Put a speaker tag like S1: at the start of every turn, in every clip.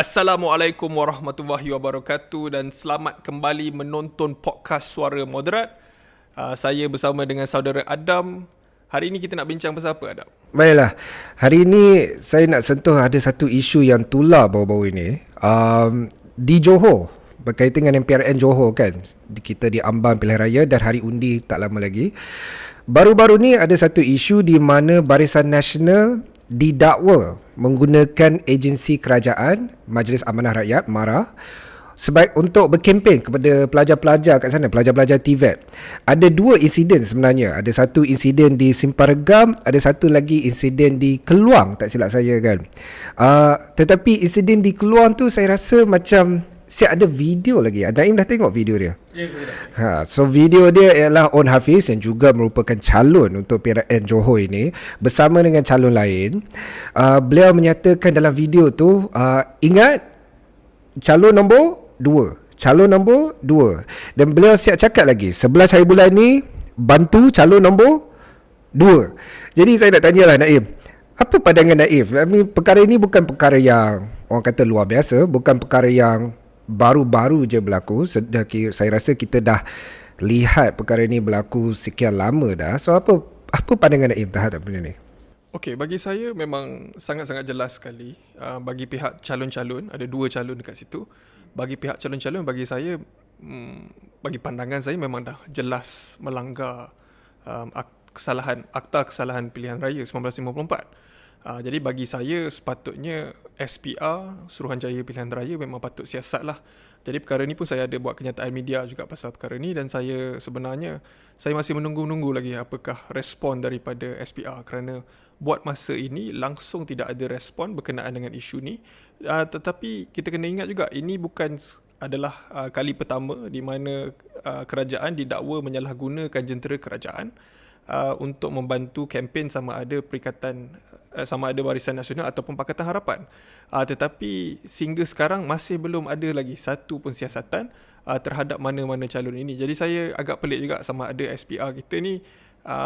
S1: Assalamualaikum warahmatullahi wabarakatuh dan selamat kembali menonton podcast Suara Moderat. Saya bersama dengan saudara Adam. Hari ini kita nak bincang pasal apa, Adam?
S2: Baiklah, hari ini saya nak sentuh ada satu isu yang tular baru-baru ini di Johor, berkaitan dengan MPRN Johor kan. Kita diambang pilihan raya dan hari undi tak lama lagi. Baru-baru ni ada satu isu di mana Barisan Nasional didakwa menggunakan agensi kerajaan, Majlis Amanah Rakyat MARA, untuk berkempen kepada pelajar-pelajar kat sana, pelajar-pelajar TVET. Ada dua insiden sebenarnya. Ada satu insiden di Simpang Regam, ada satu lagi insiden di Keluang, tak silap saya kan. Tetapi insiden di Keluang tu saya rasa macam saya ada video lagi. Naim dah tengok video dia?
S1: Ya, saya dah.
S2: So video dia ialah On Hafiz yang juga merupakan calon untuk PRN Johor ini bersama dengan calon lain. Beliau menyatakan dalam video tu, ingat calon nombor 2, calon nombor 2. Dan beliau siap cakap lagi 11 hari bulan ni bantu calon nombor 2. Jadi saya nak tanyalah Naim, apa pandangan Naim? Perkara ini bukan perkara yang orang kata luar biasa, bukan perkara yang baru-baru je berlaku. Saya rasa kita dah lihat perkara ini berlaku sekian lama dah. So apa pandangan Naim terhadap benda ni?
S1: Okey, bagi saya memang sangat-sangat jelas sekali. Bagi pihak calon-calon, ada dua calon dekat situ. Bagi pihak calon-calon, bagi saya, bagi pandangan saya memang dah jelas melanggar Akta Kesalahan Pilihan Raya 1954. Jadi bagi saya sepatutnya SPR, Suruhanjaya Pilihan Raya, memang patut siasat lah. Jadi perkara ni pun saya ada buat kenyataan media juga pasal perkara ni, dan saya sebenarnya saya masih menunggu-nunggu lagi apakah respon daripada SPR, kerana buat masa ini langsung tidak ada respon berkenaan dengan isu ni. Tetapi kita kena ingat juga, ini bukan adalah kali pertama di mana kerajaan didakwa menyalahgunakan jentera kerajaan untuk membantu kempen sama ada Barisan Nasional ataupun Pakatan Harapan. Tetapi sehingga sekarang masih belum ada lagi satu pun siasatan terhadap mana-mana calon ini. Jadi saya agak pelik juga sama ada SPR kita ni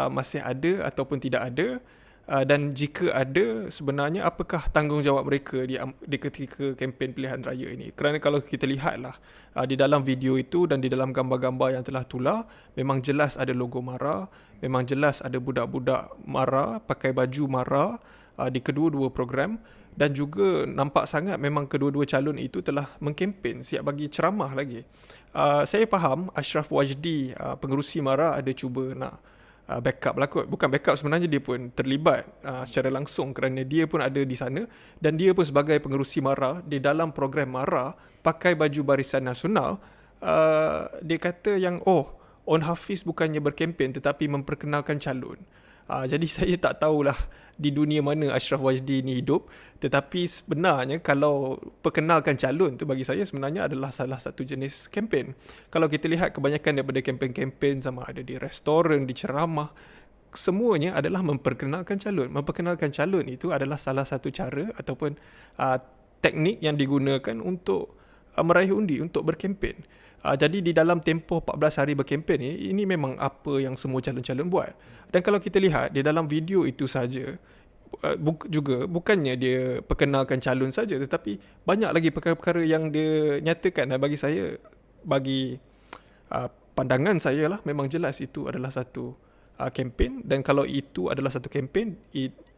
S1: masih ada ataupun tidak ada. Dan jika ada, sebenarnya apakah tanggungjawab mereka di ketika kempen pilihan raya ini? Kerana kalau kita lihatlah di dalam video itu dan di dalam gambar-gambar yang telah tular, memang jelas ada logo MARA, memang jelas ada budak-budak MARA pakai baju MARA di kedua-dua program, dan juga nampak sangat memang kedua-dua calon itu telah mengkempen, siap bagi ceramah lagi. Saya faham Ashraf Wajdi, pengerusi MARA, ada cuba nak backup lah kot. Bukan backup, sebenarnya dia pun terlibat secara langsung kerana dia pun ada di sana, dan dia pun sebagai pengerusi MARA di dalam program MARA pakai baju Barisan Nasional. Dia kata yang On Hafiz bukannya berkempen tetapi memperkenalkan calon. Jadi saya tak tahulah di dunia mana Ashraf Wajdi ni hidup, tetapi sebenarnya kalau perkenalkan calon tu bagi saya sebenarnya adalah salah satu jenis kempen. Kalau kita lihat kebanyakan daripada kempen-kempen sama ada di restoran, di ceramah, semuanya adalah memperkenalkan calon. Memperkenalkan calon itu adalah salah satu cara ataupun teknik yang digunakan untuk meraih undi, untuk berkempen. Jadi di dalam tempoh 14 hari berkempen ini memang apa yang semua calon-calon buat. Dan kalau kita lihat di dalam video itu saja, juga bukannya dia perkenalkan calon saja, tetapi banyak lagi perkara-perkara yang dia nyatakan. Dan bagi saya, bagi pandangan saya lah, memang jelas itu adalah satu kempen. Dan kalau itu adalah satu kempen,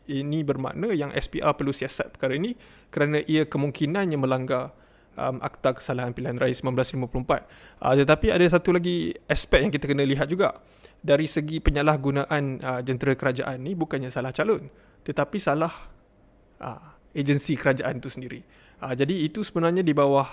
S1: ini bermakna yang SPR perlu siasat perkara ini, kerana ia kemungkinannya melanggar Akta Kesalahan Pilihan Raya 1954. Tetapi ada satu lagi aspek yang kita kena lihat juga. Dari segi penyalahgunaan jentera kerajaan ni, bukannya salah calon, tetapi salah agensi kerajaan itu sendiri. Jadi itu sebenarnya di bawah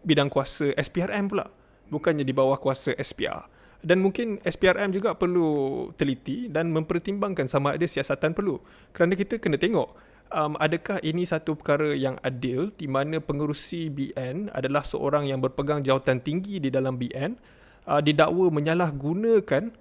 S1: bidang kuasa SPRM pula, bukannya di bawah kuasa SPR. Dan mungkin SPRM juga perlu teliti dan mempertimbangkan sama ada siasatan perlu. Kerana kita kena tengok, adakah ini satu perkara yang adil di mana pengerusi BN adalah seorang yang berpegang jawatan tinggi di dalam BN didakwa menyalahgunakan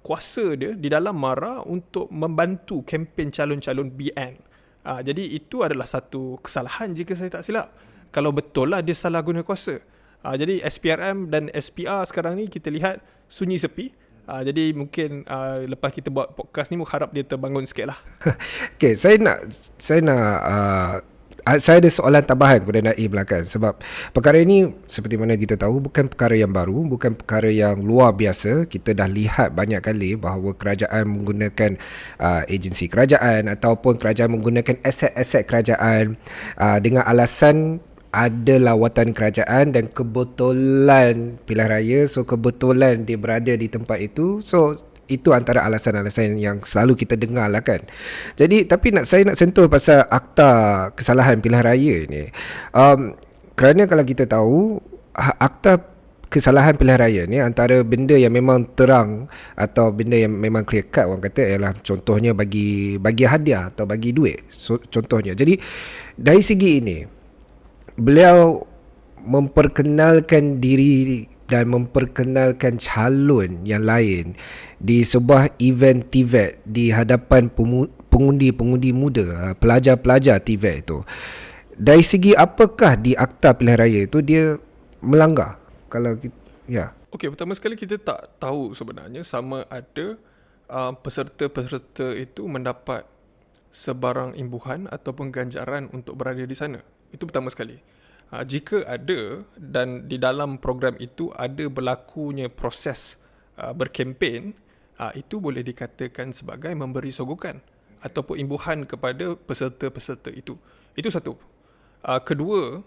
S1: kuasa dia di dalam MARA untuk membantu kempen calon-calon BN. Jadi itu adalah satu kesalahan jika saya tak silap. Kalau betul lah dia salah guna kuasa. Jadi SPRM dan SPR sekarang ni kita lihat sunyi sepi. Jadi mungkin lepas kita buat podcast ni, harap dia terbangun sikit lah.
S2: Okay, saya nak Saya ada soalan tambahan kepada Naim lah kan. Sebab perkara ini seperti mana kita tahu bukan perkara yang baru, bukan perkara yang luar biasa. Kita dah lihat banyak kali bahawa kerajaan menggunakan agensi kerajaan ataupun kerajaan menggunakan aset-aset kerajaan dengan alasan ada lawatan kerajaan dan kebetulan pilihan raya, so kebetulan dia berada di tempat itu, so itu antara alasan-alasan yang selalu kita dengar lah kan. Jadi tapi saya nak sentuh pasal akta kesalahan pilihan raya ni. Kerana kalau kita tahu akta kesalahan pilihan raya ni antara benda yang memang terang atau benda yang memang clear cut orang kata ialah contohnya bagi hadiah atau bagi duit. So, contohnya. Jadi dari segi ini beliau memperkenalkan diri dan memperkenalkan calon yang lain di sebuah event TVET di hadapan pengundi-pengundi muda, pelajar-pelajar TVET itu. Dari segi apakah di akta pilihan raya itu dia melanggar? Kalau kita, ya.
S1: Okey, pertama sekali kita tak tahu sebenarnya sama ada peserta-peserta itu mendapat sebarang imbuhan ataupun ganjaran untuk berada di sana. Itu pertama sekali. Jika ada dan di dalam program itu ada berlakunya proses berkempen, itu boleh dikatakan sebagai memberi sogokan ataupun imbuhan kepada peserta-peserta itu. Itu satu. Kedua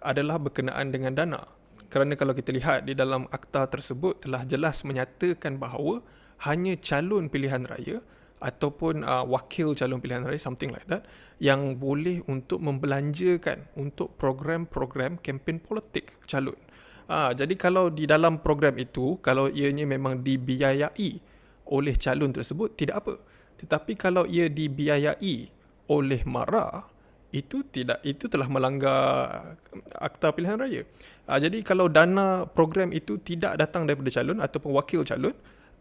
S1: adalah berkenaan dengan dana. Kerana kalau kita lihat di dalam akta tersebut telah jelas menyatakan bahawa hanya calon pilihan raya ataupun wakil calon pilihan raya, something like that, yang boleh untuk membelanjakan untuk program-program kempen politik calon. Jadi kalau di dalam program itu, kalau ianya memang dibiayai oleh calon tersebut, tidak apa. Tetapi kalau ia dibiayai oleh MARA, itu telah melanggar akta pilihan raya. Jadi kalau dana program itu tidak datang daripada calon ataupun wakil calon,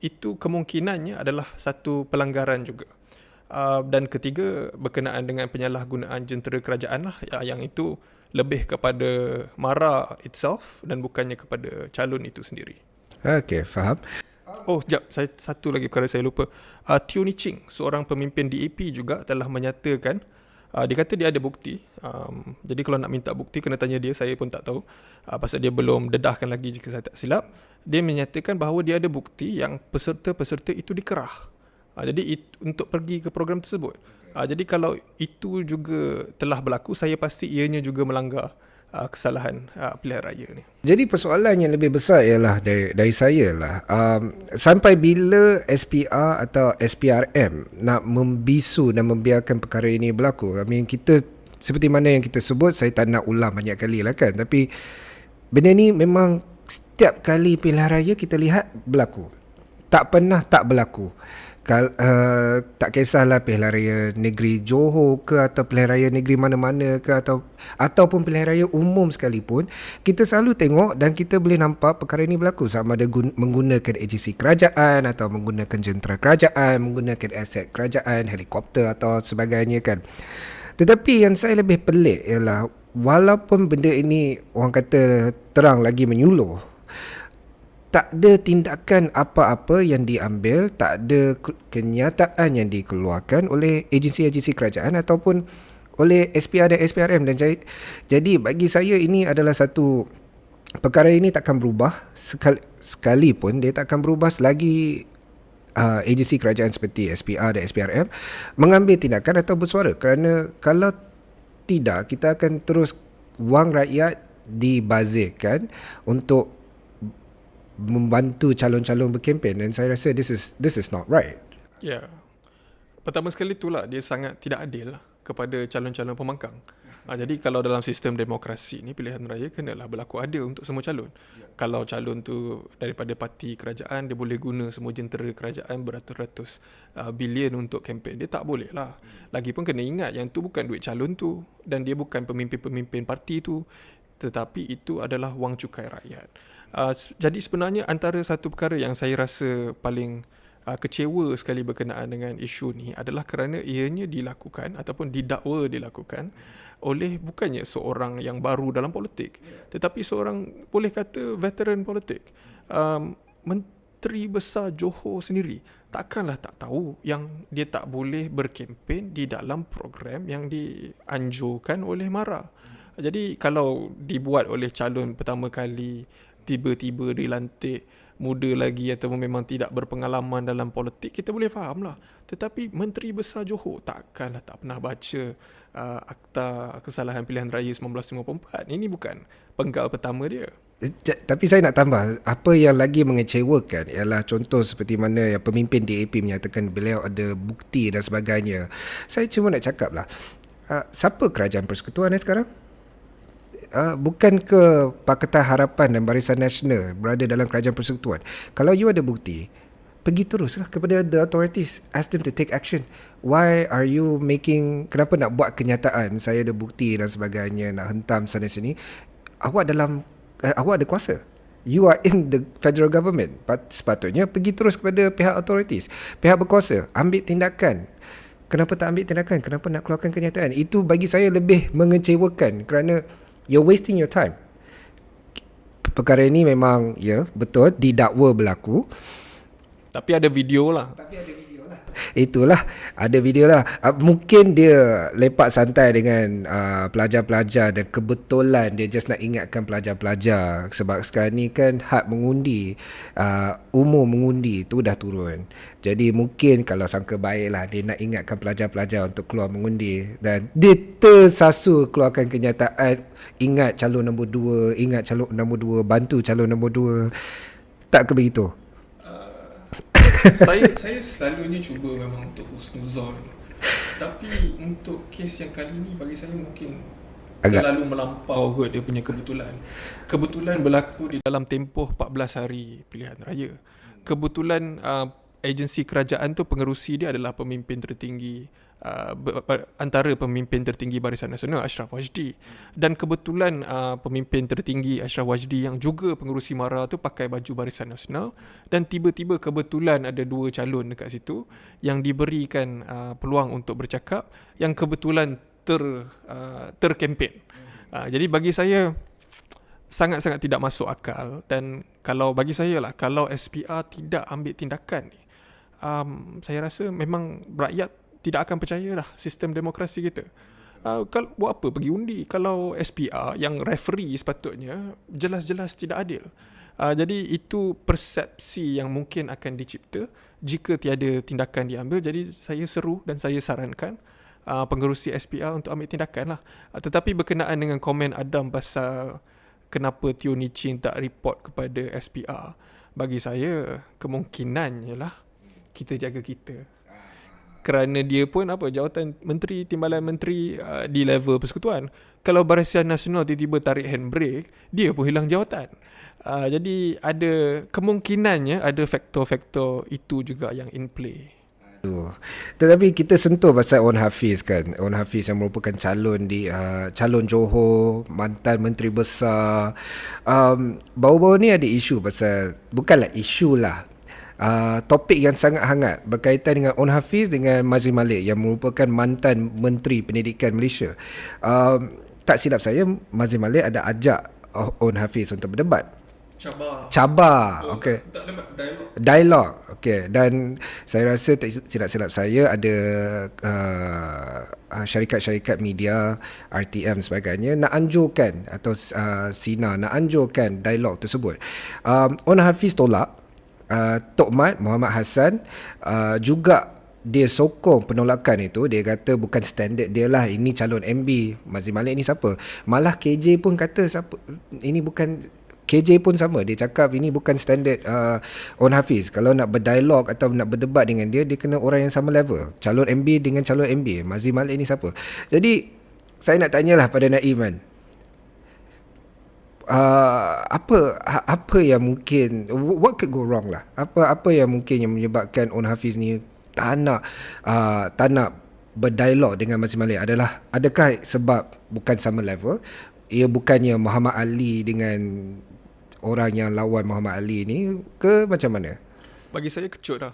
S1: itu kemungkinannya adalah satu pelanggaran juga. Dan ketiga, berkenaan dengan penyalahgunaan jentera kerajaan lah, yang itu lebih kepada MARA itself dan bukannya kepada calon itu sendiri.
S2: Okey, faham.
S1: Oh, satu lagi perkara saya lupa. Teo Ni Ching, seorang pemimpin DAP juga telah menyatakan, dia kata dia ada bukti. Jadi kalau nak minta bukti, kena tanya dia, saya pun tak tahu. Pasal dia belum dedahkan lagi jika saya tak silap. Dia menyatakan bahawa dia ada bukti yang peserta-peserta itu dikerah. Jadi untuk pergi ke program tersebut. Jadi kalau itu juga telah berlaku, saya pasti ianya juga melanggar kesalahan pilihan raya ni.
S2: Jadi persoalan yang lebih besar ialah dari saya lah, sampai bila SPR atau SPRM nak membisu dan membiarkan perkara ini berlaku? I mean, kita seperti mana yang kita sebut, saya tak nak ulang banyak kali lah kan, tapi benda ni memang setiap kali pilihan raya kita lihat berlaku, tak pernah tak berlaku. Tak kisahlah pilihan raya negeri Johor ke atau pilihan raya negeri mana-mana ke ataupun pilihan raya umum sekalipun, kita selalu tengok dan kita boleh nampak perkara ini berlaku, sama ada menggunakan agensi kerajaan atau menggunakan jentera kerajaan, menggunakan aset kerajaan, helikopter atau sebagainya kan. Tetapi yang saya lebih pelik ialah walaupun benda ini orang kata terang lagi menyuluh, tak ada tindakan apa-apa yang diambil, tak ada kenyataan yang dikeluarkan oleh agensi-agensi kerajaan ataupun oleh SPR dan SPRM. Dan jadi bagi saya ini adalah satu perkara ini takkan berubah sekalipun dia takkan berubah selagi agensi kerajaan seperti SPR dan SPRM mengambil tindakan atau bersuara. Kerana kalau tidak, kita akan terus wang rakyat dibazirkan untuk membantu calon-calon berkempen, dan saya rasa this is not right.
S1: Ya. Pertama sekali itulah dia sangat tidak adil kepada calon-calon pembangkang. Jadi kalau dalam sistem demokrasi ni, pilihan raya kenalah berlaku adil untuk semua calon. Kalau calon tu daripada parti kerajaan, dia boleh guna semua jentera kerajaan beratus-ratus bilion untuk kempen, dia tak boleh lah. Lagipun kena ingat yang tu bukan duit calon tu, dan dia bukan pemimpin-pemimpin parti tu, tetapi itu adalah wang cukai rakyat. Jadi sebenarnya antara satu perkara yang saya rasa paling kecewa sekali berkenaan dengan isu ni adalah kerana ianya dilakukan ataupun didakwa dilakukan oleh bukannya seorang yang baru dalam politik, tetapi seorang boleh kata veteran politik. Menteri Besar Johor sendiri takkanlah tak tahu yang dia tak boleh berkempen di dalam program yang dianjurkan oleh MARA. Jadi kalau dibuat oleh calon pertama kali, tiba-tiba dilantik, muda lagi ataupun memang tidak berpengalaman dalam politik, kita boleh faham lah. Tetapi Menteri Besar Johor takkanlah tak pernah baca Akta Kesalahan Pilihan Raya 1954. Ini bukan penggal pertama dia.
S2: Tapi saya nak tambah, apa yang lagi mengecewakan ialah contoh seperti mana yang pemimpin DAP menyatakan beliau ada bukti dan sebagainya. Saya cuma nak cakap lah, siapa Kerajaan Persekutuan sekarang? Bukan ke Pakatan Harapan dan Barisan Nasional berada dalam Kerajaan Persekutuan? Kalau you ada bukti, pergi teruslah kepada the authorities, ask them to take action. Why are you kenapa nak buat kenyataan saya ada bukti dan sebagainya, nak hentam sana sini? Awak ada kuasa. You are in the federal government. Sepatutnya pergi terus kepada pihak authorities, pihak berkuasa, ambil tindakan. Kenapa tak ambil tindakan? Kenapa nak keluarkan kenyataan? Itu bagi saya lebih mengecewakan kerana you're wasting your time. Perkara ini memang betul didakwa berlaku.
S1: Tapi ada video lah.
S2: Itulah, ada video lah. Mungkin dia lepak santai dengan pelajar-pelajar dan kebetulan dia just nak ingatkan pelajar-pelajar sebab sekarang ni kan had mengundi, umur mengundi tu dah turun. Jadi mungkin kalau sangka baik lah, dia nak ingatkan pelajar-pelajar untuk keluar mengundi dan dia tersasul keluarkan kenyataan, ingat calon nombor 2, ingat calon nombor 2, bantu calon nombor 2. Tak ke begitu?
S1: Saya selalunya cuba memang untuk husnuzon. Tapi untuk kes yang kali ni bagi saya mungkin terlalu melampau kot dia punya kebetulan. Kebetulan berlaku di dalam tempoh 14 hari pilihan raya. Kebetulan agensi kerajaan tu pengerusi dia adalah pemimpin tertinggi, antara pemimpin tertinggi Barisan Nasional Ashraf Wajdi, dan kebetulan pemimpin tertinggi Ashraf Wajdi yang juga pengerusi MARA tu pakai baju Barisan Nasional, dan tiba-tiba kebetulan ada 2 calon dekat situ yang diberikan peluang untuk bercakap yang kebetulan terkempen. Jadi bagi saya sangat-sangat tidak masuk akal, dan kalau bagi saya lah, kalau SPR tidak ambil tindakan ni, saya rasa memang rakyat tidak akan percaya dah sistem demokrasi kita. Kalau buat apa pergi undi kalau SPR yang referee sepatutnya jelas-jelas tidak adil. Jadi itu persepsi yang mungkin akan dicipta jika tiada tindakan diambil. Jadi saya seru dan saya sarankan pengerusi SPR untuk ambil tindakan lah. Tetapi berkenaan dengan komen Adam pasal kenapa Teo Nii Chin tak report kepada SPR, bagi saya kemungkinan ialah kita jaga kita. Kerana dia pun jawatan menteri, timbalan menteri di level persekutuan. Kalau Barisan Nasional tiba-tiba tarik handbrake, dia pun hilang jawatan. Jadi ada kemungkinannya ada faktor-faktor itu juga yang in play.
S2: Tetapi kita sentuh pasal On Hafiz kan. On Hafiz yang merupakan calon Johor, mantan menteri besar. Baru-baru ni ada isu pasal, bukanlah isu lah, topik yang sangat hangat berkaitan dengan On Hafiz dengan Mazli Malik yang merupakan mantan Menteri Pendidikan Malaysia. Tak silap saya, Mazli Malik ada ajak On Hafiz untuk berdebat. Cabar. Okey. Dialog. Okey. Dan saya rasa tidak silap saya ada syarikat-syarikat media, RTM sebagainya nak anjurkan atau Sina nak anjurkan dialog tersebut. On Hafiz tolak. Tok Mat Muhammad Hassan juga dia sokong penolakan itu. Dia kata bukan standard dia lah, ini calon MB. Mazli Malik ni siapa? Malah KJ pun kata siapa, ini bukan, KJ pun sama, dia cakap ini bukan standard On Hafiz. Kalau nak berdialog atau nak berdebat dengan dia, dia kena orang yang sama level. Calon MB dengan calon MB. Mazli Malik ni siapa? Jadi saya nak tanyalah pada Naim kan, apa yang mungkin, what could go wrong lah, apa yang mungkin yang menyebabkan On Hafiz ni tak nak berdialog dengan Mazli Malik? Adakah sebab bukan sama level? Ia bukannya Muhammad Ali dengan orang yang lawan Muhammad Ali ni ke macam mana?
S1: Bagi saya kecut lah.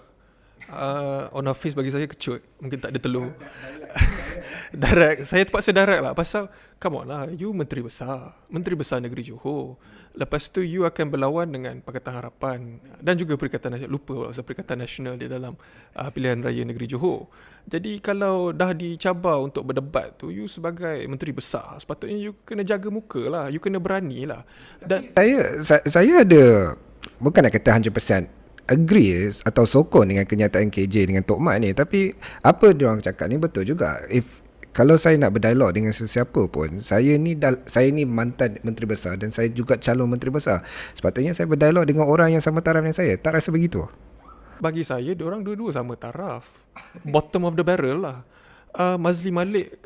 S1: On Hafiz bagi saya kecut, mungkin tak ada telur. direct. Saya terpaksa direct lah. Pasal, come on lah, you Menteri Besar Negeri Johor. Lepas tu, you akan berlawan dengan Pakatan Harapan dan juga Perikatan Nasional. Lupa pasal Perikatan Nasional di dalam pilihan raya Negeri Johor. Jadi, kalau dah dicabar untuk berdebat tu, you sebagai Menteri Besar, sepatutnya you kena jaga muka lah. You kena berani lah. Dan
S2: Saya ada, bukan nak kata 100% agree atau sokong dengan kenyataan KJ dengan Tok Mat ni, tapi apa diorang cakap ni betul juga. Kalau saya nak berdialog dengan sesiapa pun, saya ni mantan Menteri Besar dan saya juga calon Menteri Besar, sepatutnya saya berdialog dengan orang yang sama taraf dengan saya. Tak rasa begitu?
S1: bagi saya, diorang dua-dua sama taraf. Bottom of the barrel lah. Mazli Malik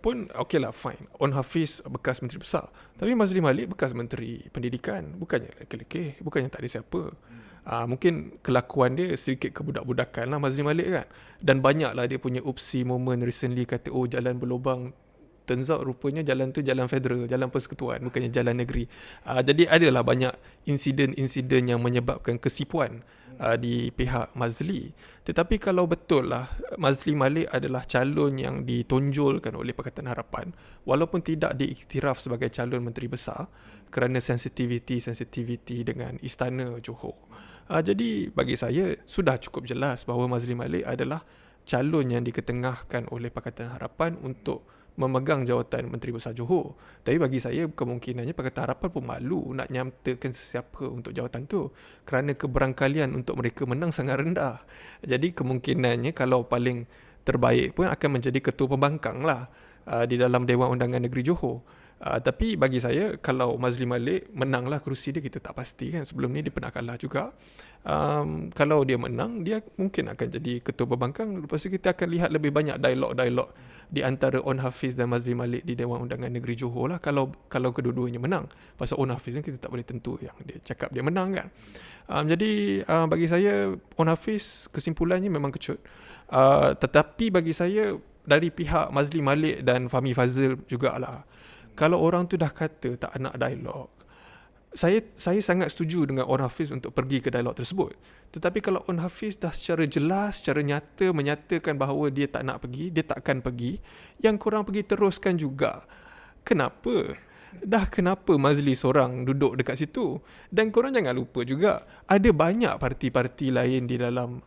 S1: pun okay lah, fine. On Hafiz bekas Menteri Besar, tapi Mazli Malik bekas Menteri Pendidikan. Bukannya lelaki-lelaki, bukannya tak ada siapa. Mungkin kelakuan dia sedikit kebudak-budakan lah Mazli Malik kan. Dan banyaklah dia punya opsi moment recently kata jalan berlubang. Turns out rupanya jalan tu jalan federal, jalan persekutuan, bukannya jalan negeri. Jadi adalah banyak insiden-insiden yang menyebabkan kesipuan di pihak Mazli. Tetapi kalau betul lah Mazli Malik adalah calon yang ditonjolkan oleh Pakatan Harapan, walaupun tidak diiktiraf sebagai calon Menteri Besar kerana sensitiviti dengan Istana Johor. Jadi bagi saya sudah cukup jelas bahawa Mazli Malik adalah calon yang diketengahkan oleh Pakatan Harapan untuk memegang jawatan Menteri Besar Johor. Tapi bagi saya kemungkinannya Pakatan Harapan pun malu nak nyamtakan sesiapa untuk jawatan tu kerana keberangkalian untuk mereka menang sangat rendah. Jadi kemungkinannya kalau paling terbaik pun akan menjadi ketua pembangkang lah di dalam Dewan Undangan Negeri Johor. Tapi bagi saya kalau Mazli Malik menanglah kerusi dia, kita tak pasti kan, sebelum ni dia pernah kalah juga. Kalau dia menang, dia mungkin akan jadi ketua pembangkang. Lepas tu kita akan lihat lebih banyak dialog-dialog di antara On Hafiz dan Mazli Malik di Dewan Undangan Negeri Johor lah, kalau kedua-duanya menang. Pasal On Hafiz ni kita tak boleh tentu yang dia cakap dia menang kan. Jadi bagi saya On Hafiz kesimpulannya memang kecut. Tetapi bagi saya dari pihak Mazli Malik dan Fahmi Fazil jugalah, kalau orang tu dah kata tak nak dialog, saya sangat setuju dengan On Hafiz untuk pergi ke dialog tersebut. Tetapi kalau On Hafiz dah secara jelas, secara nyata menyatakan bahawa dia tak nak pergi, dia takkan pergi, yang korang pergi teruskan juga. Kenapa? Kenapa Mazli seorang duduk dekat situ? Dan korang jangan lupa juga, ada banyak parti-parti lain di dalam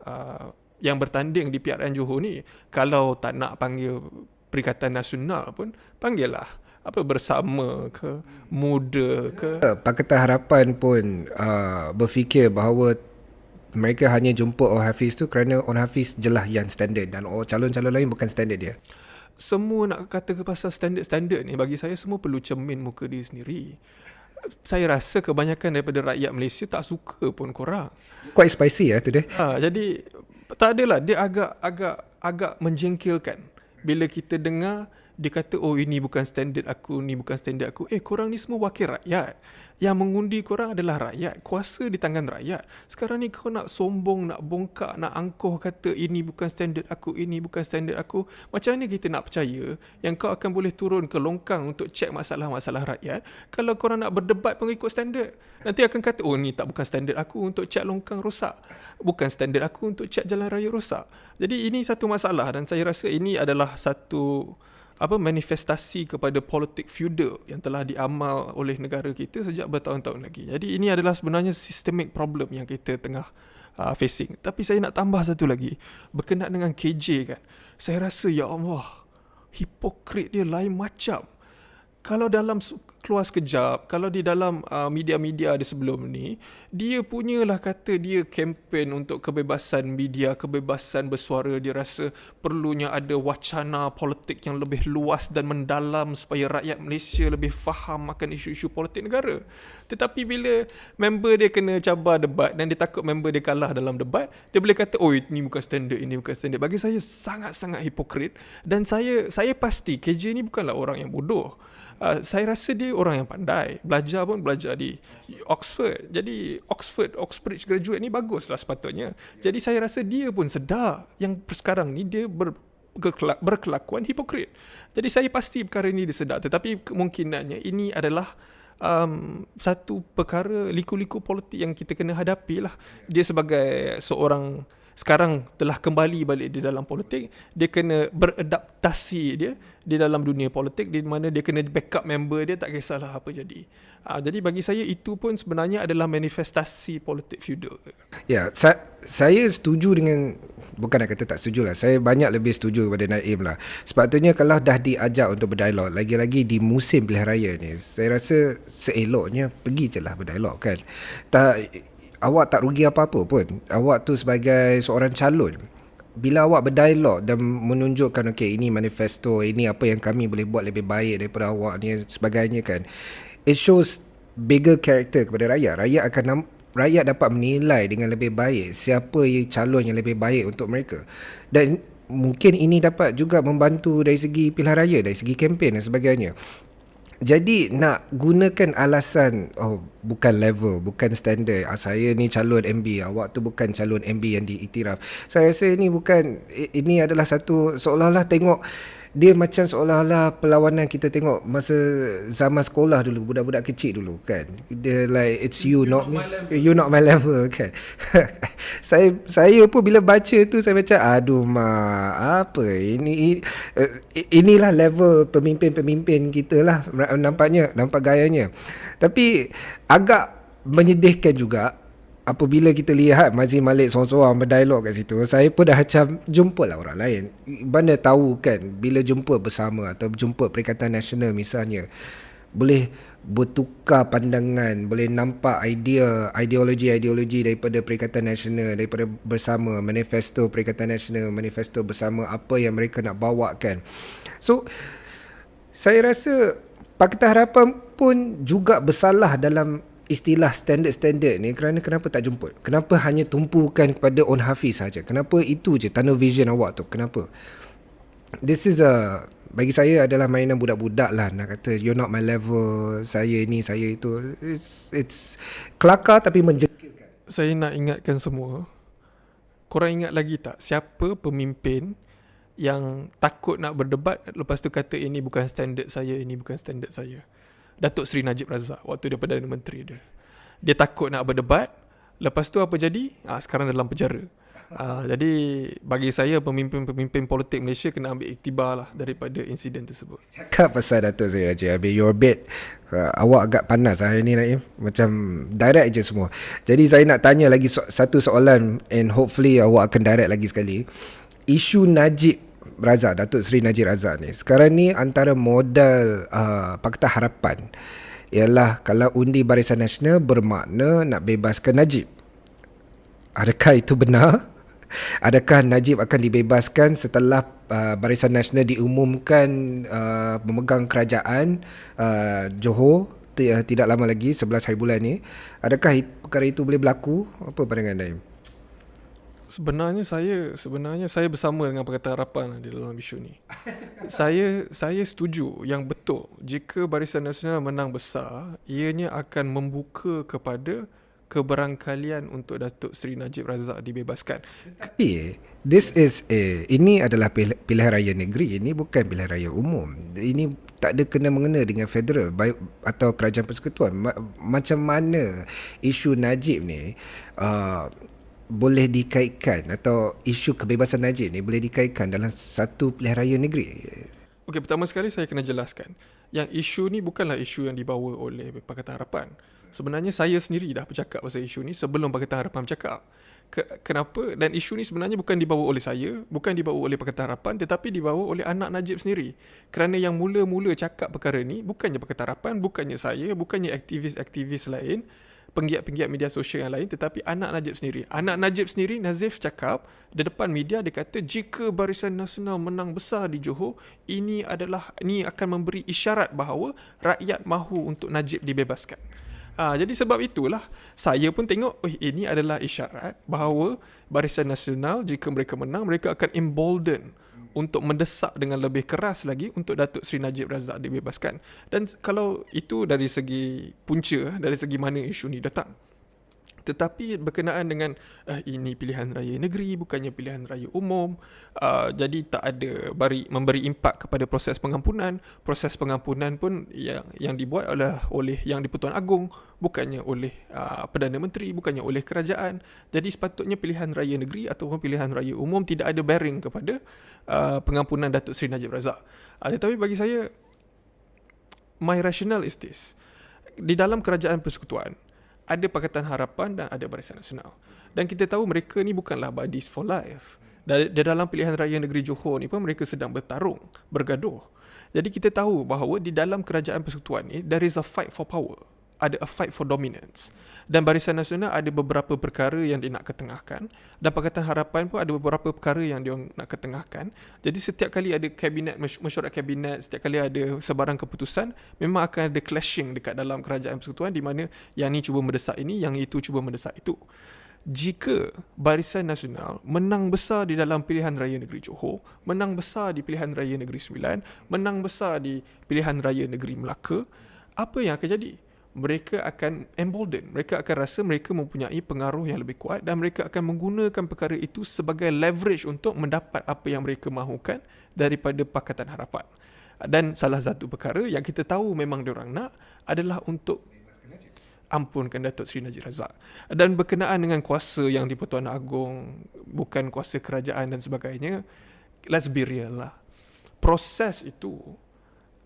S1: yang bertanding di PRN Johor ni. Kalau tak nak panggil Perikatan Nasional pun, panggil lah Bersama ke, Muda ke.
S2: Pakatan Harapan pun berfikir bahawa mereka hanya jumpa On Hafiz tu kerana On Hafiz je lah yang standard dan calon-calon lain bukan standard dia.
S1: Semua nak kata ke pasal standard ni, bagi saya semua perlu cermin muka dia sendiri. Saya rasa kebanyakan daripada rakyat Malaysia tak suka pun korang.
S2: Quite spicy lah tu dia.
S1: Jadi tak adalah, dia agak menjengkelkan bila kita dengar dia kata ini bukan standard aku, ni bukan standard aku. Korang ni semua wakil rakyat. Yang mengundi korang adalah rakyat. Kuasa di tangan rakyat. Sekarang ni kau nak sombong, nak bongkak, nak angkuh kata ini bukan standard aku, ini bukan standard aku. Macam mana kita nak percaya yang kau akan boleh turun ke longkang untuk cek masalah-masalah rakyat kalau korang nak berdebat pengikut standard? Nanti akan kata ni tak bukan standard aku untuk cek longkang rosak, bukan standard aku untuk cek jalan raya rosak. Jadi ini satu masalah dan saya rasa ini adalah satu manifestasi kepada politik feudal yang telah diamal oleh negara kita sejak bertahun-tahun lagi. Jadi ini adalah sebenarnya systemic problem yang kita tengah facing. Tapi saya nak tambah satu lagi berkenaan dengan KJ kan. Saya rasa ya Allah, hipokrit dia lain macam. Kalau dalam keluar sekejap, kalau di dalam media-media di sebelum ni, dia punyalah kata dia kempen untuk kebebasan media, kebebasan bersuara. Dia rasa perlunya ada wacana politik yang lebih luas dan mendalam supaya rakyat Malaysia lebih faham akan isu-isu politik negara. Tetapi bila member dia kena cabar debat dan dia takut member dia kalah dalam debat, dia boleh kata ini bukan standard, ini bukan standard. Bagi saya sangat-sangat hipokrit dan saya pasti KJ ni bukanlah orang yang bodoh. Saya rasa dia orang yang pandai. Belajar di Oxford. Jadi Oxbridge graduate ni baguslah sepatutnya. Jadi saya rasa dia pun sedar yang sekarang ni dia berkelakuan hipokrit. Jadi saya pasti perkara ni dia sedar. Tetapi kemungkinannya ini adalah satu perkara liku-liku politik yang kita kena hadapi lah. Dia sebagai seorang sekarang telah kembali balik di dalam politik, dia kena beradaptasi dia di dalam dunia politik, di mana dia kena backup member dia, tak kisahlah apa jadi. Jadi bagi saya itu pun sebenarnya adalah manifestasi politik feudal.
S2: Ya, saya setuju dengan, bukan nak kata tak setuju lah, saya banyak lebih setuju kepada Naim lah. Sepatutnya kalau dah diajak untuk berdialog, lagi-lagi di musim pilihan raya ni, saya rasa seeloknya pergi je lah berdialog kan. Awak tak rugi apa-apa pun. Awak tu sebagai seorang calon, bila awak berdialog dan menunjukkan okey, ini manifesto, ini apa yang kami boleh buat lebih baik daripada awak ni sebagainya kan, it shows bigger character kepada rakyat. Rakyat dapat menilai dengan lebih baik siapa calon yang lebih baik untuk mereka. Dan mungkin ini dapat juga membantu dari segi pilihan raya, dari segi kempen dan sebagainya. Jadi nak gunakan alasan bukan level, bukan standard, saya ni calon MB, awak tu bukan calon MB yang diiktiraf. Saya rasa ini adalah satu seolah-olah tengok dia macam seolah-olah perlawanan kita tengok masa zaman sekolah dulu, budak-budak kecil dulu kan. Dia like it's you not me, you not my level kan. Saya pun bila baca tu saya macam aduh apa inilah level pemimpin-pemimpin kita lah nampaknya, nampak gayanya. Tapi agak menyedihkan juga apabila kita lihat Mazin Malik seorang-seorang berdialog kat situ. Saya pun dah macam jumpalah orang lain. Mana tahu kan bila jumpa bersama atau jumpa Perikatan Nasional misalnya, boleh bertukar pandangan, boleh nampak ideologi daripada Perikatan Nasional, daripada bersama, manifesto Perikatan Nasional, manifesto bersama, apa yang mereka nak bawa kan. So saya rasa Pakatan Harapan pun juga bersalah dalam istilah standard ni, kerana kenapa tak jemput? Kenapa hanya tumpukan kepada On Hafiz saja? Kenapa itu je tunnel vision awak tu? Kenapa? This is bagi saya adalah mainan budak-budak lah, nak kata you're not my level, saya ni, saya itu. It's kelakar tapi menjengkelkan.
S1: Saya nak ingatkan semua, korang ingat lagi tak siapa pemimpin yang takut nak berdebat lepas tu kata ini bukan standard saya, ini bukan standard saya? Datuk Seri Najib Razak waktu dia Perdana Menteri dia. Dia takut nak berdebat, lepas tu apa jadi? Sekarang dalam penjara. Jadi bagi saya pemimpin-pemimpin politik Malaysia kena ambil iktibar lah daripada insiden tersebut.
S2: Cakap pasal Datuk Seri Najib, your bed awak agak panas hari ni Naim, macam direct je semua. Jadi saya nak tanya lagi satu soalan, and hopefully awak akan direct lagi sekali. Isu Najib Razak, Datuk Seri Najib Razak ni sekarang ni antara modal Pakatan Harapan ialah kalau undi Barisan Nasional bermakna nak bebaskan Najib. Adakah itu benar? Adakah Najib akan dibebaskan setelah Barisan Nasional diumumkan memegang kerajaan Johor tidak lama lagi, 11 hari bulan ni? Adakah perkara itu boleh berlaku? Apa pandangan Naim?
S1: Sebenarnya saya bersama dengan Pakatan Harapan di dalam isu ni. Saya setuju yang betul jika Barisan Nasional menang besar, ianya akan membuka kepada keberangkalian untuk Datuk Seri Najib Razak dibebaskan.
S2: Tapi ini adalah pilihan raya negeri, ini bukan pilihan raya umum. Ini tak ada kena-mengena dengan federal atau kerajaan persekutuan. Macam mana isu Najib ni boleh dikaitkan, atau isu kebebasan Najib ni boleh dikaitkan dalam satu pilihan raya negeri?
S1: Okey, pertama sekali saya kena jelaskan, yang isu ni bukanlah isu yang dibawa oleh Pakatan Harapan. Sebenarnya saya sendiri dah bercakap pasal isu ni sebelum Pakatan Harapan bercakap. Kenapa? Dan isu ni sebenarnya bukan dibawa oleh saya, bukan dibawa oleh Pakatan Harapan, tetapi dibawa oleh anak Najib sendiri. Kerana yang mula-mula cakap perkara ni bukannya Pakatan Harapan, bukannya saya, bukannya aktivis-aktivis lain, penggiat-penggiat media sosial yang lain, tetapi anak Najib sendiri. Anak Najib sendiri, Nazif, cakap di depan media, dia kata jika Barisan Nasional menang besar di Johor, ini akan memberi isyarat bahawa rakyat mahu untuk Najib dibebaskan. Jadi sebab itulah saya pun tengok ini adalah isyarat bahawa Barisan Nasional jika mereka menang, mereka akan embolden untuk mendesak dengan lebih keras lagi untuk Datuk Seri Najib Razak dibebaskan. Dan kalau itu dari segi punca, dari segi mana isu ni datang. Tetapi berkenaan dengan ini pilihan raya negeri, bukannya pilihan raya umum, jadi tak ada memberi impak kepada proses pengampunan. Proses pengampunan pun yang dibuat oleh Yang di-Pertuan Agong, bukannya oleh Perdana Menteri, bukannya oleh kerajaan. Jadi sepatutnya pilihan raya negeri ataupun pilihan raya umum tidak ada bearing kepada pengampunan Datuk Seri Najib Razak. Tetapi bagi saya, my rationale is this. Di dalam kerajaan persekutuan, ada Pakatan Harapan dan ada Barisan Nasional. Dan kita tahu mereka ni bukanlah buddies for life. Di dalam pilihan raya negeri Johor ni pun mereka sedang bertarung, bergaduh. Jadi kita tahu bahawa di dalam kerajaan persekutuan ni, there is a fight for power. Ada a fight for dominance. Dan Barisan Nasional ada beberapa perkara yang dia nak ketengahkan. Dan Pakatan Harapan pun ada beberapa perkara yang dia nak ketengahkan. Jadi setiap kali ada kabinet, mesyuarat kabinet, setiap kali ada sebarang keputusan, memang akan ada clashing dekat dalam kerajaan persekutuan di mana yang ni cuba mendesak ini, yang itu cuba mendesak itu. Jika Barisan Nasional menang besar di dalam pilihan raya negeri Johor, menang besar di pilihan raya negeri Sembilan, menang besar di pilihan raya negeri Melaka, apa yang akan jadi? Mereka akan embolden, mereka akan rasa mereka mempunyai pengaruh yang lebih kuat dan mereka akan menggunakan perkara itu sebagai leverage untuk mendapat apa yang mereka mahukan daripada Pakatan Harapan. Dan salah satu perkara yang kita tahu memang diorang nak adalah untuk ampunkan Datuk Seri Najib Razak. Dan berkenaan dengan kuasa yang di-Pertuan Agong, bukan kuasa kerajaan dan sebagainya, let's be real lah. Proses itu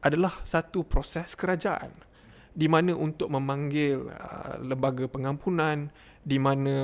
S1: adalah satu proses kerajaan, di mana untuk memanggil lembaga pengampunan, di mana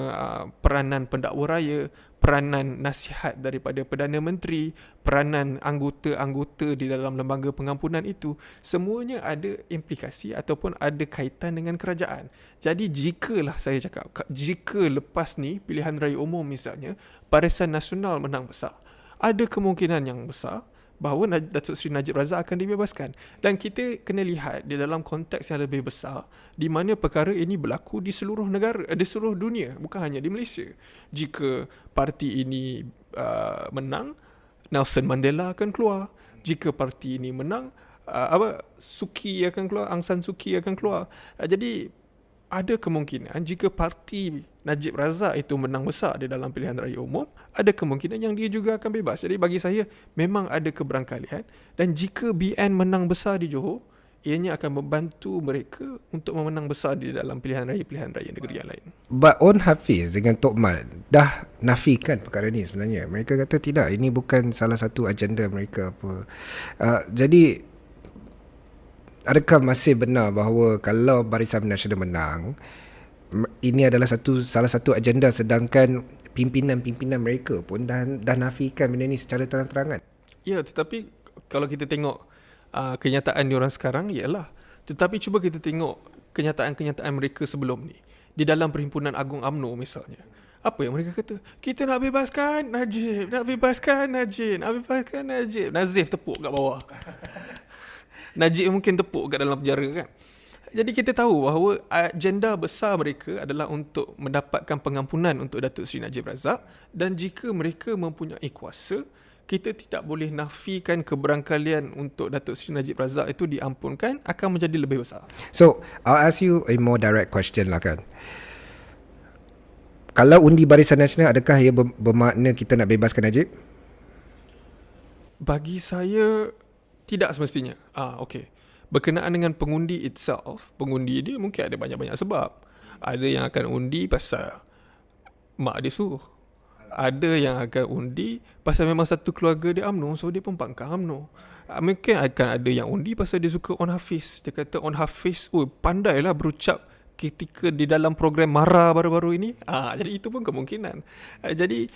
S1: peranan pendakwa raya, peranan nasihat daripada Perdana Menteri, peranan anggota-anggota di dalam lembaga pengampunan itu, semuanya ada implikasi ataupun ada kaitan dengan kerajaan. Jadi jikalah saya cakap, jika lepas ni pilihan raya umum misalnya, Barisan Nasional menang besar, ada kemungkinan yang besar bahawa Datuk Seri Najib Razak akan dibebaskan. Dan kita kena lihat di dalam konteks yang lebih besar, di mana perkara ini berlaku di seluruh negara, di seluruh dunia, bukan hanya di Malaysia. Jika parti ini menang, Nelson Mandela akan keluar. Jika parti ini menang, Suki akan keluar, Aung San Suu Kyi akan keluar. Jadi ada kemungkinan jika parti Najib Razak itu menang besar di dalam pilihan raya umum, ada kemungkinan yang dia juga akan bebas. Jadi bagi saya memang ada keberangkalian, dan jika BN menang besar di Johor, ianya akan membantu mereka untuk memenang besar di dalam pilihan raya negeri yang lain.
S2: But On Hafiz dengan Tok Mat dah nafikan perkara ni sebenarnya. Mereka kata tidak, ini bukan salah satu agenda mereka apa. Jadi adakah masih benar bahawa kalau Barisan Nasional menang, ini adalah salah satu agenda, sedangkan pimpinan-pimpinan mereka pun dah nafikan benda ni secara terang-terangan?
S1: Ya, tetapi kalau kita tengok kenyataan diorang sekarang, ialah. Tetapi cuba kita tengok kenyataan-kenyataan mereka sebelum ni. Di dalam Perhimpunan Agung UMNO misalnya, apa yang mereka kata? Kita nak bebaskan Najib, nak bebaskan Najib, nak bebaskan Najib. Nazif tepuk kat bawah. Najib mungkin tepuk kat dalam penjara kan. Jadi kita tahu bahawa agenda besar mereka adalah untuk mendapatkan pengampunan untuk Datuk Seri Najib Razak, dan jika mereka mempunyai kuasa, kita tidak boleh nafikan keberangkalian untuk Datuk Seri Najib Razak itu diampunkan akan menjadi lebih besar.
S2: So, I'll ask you a more direct question lah kan. Kalau undi Barisan Nasional, adakah ia bermakna kita nak bebaskan Najib?
S1: Bagi saya, tidak semestinya. Okey. Berkenaan dengan pengundi itself, pengundi dia mungkin ada banyak-banyak sebab. Ada yang akan undi pasal mak dia suruh. Ada yang akan undi pasal memang satu keluarga dia UMNO, so dia pun pangkal UMNO. Mungkin akan ada yang undi pasal dia suka On Hafiz. Dia kata On Hafiz, pandailah berucap ketika di dalam program MARA baru-baru ini. Jadi itu pun kemungkinan. Jadi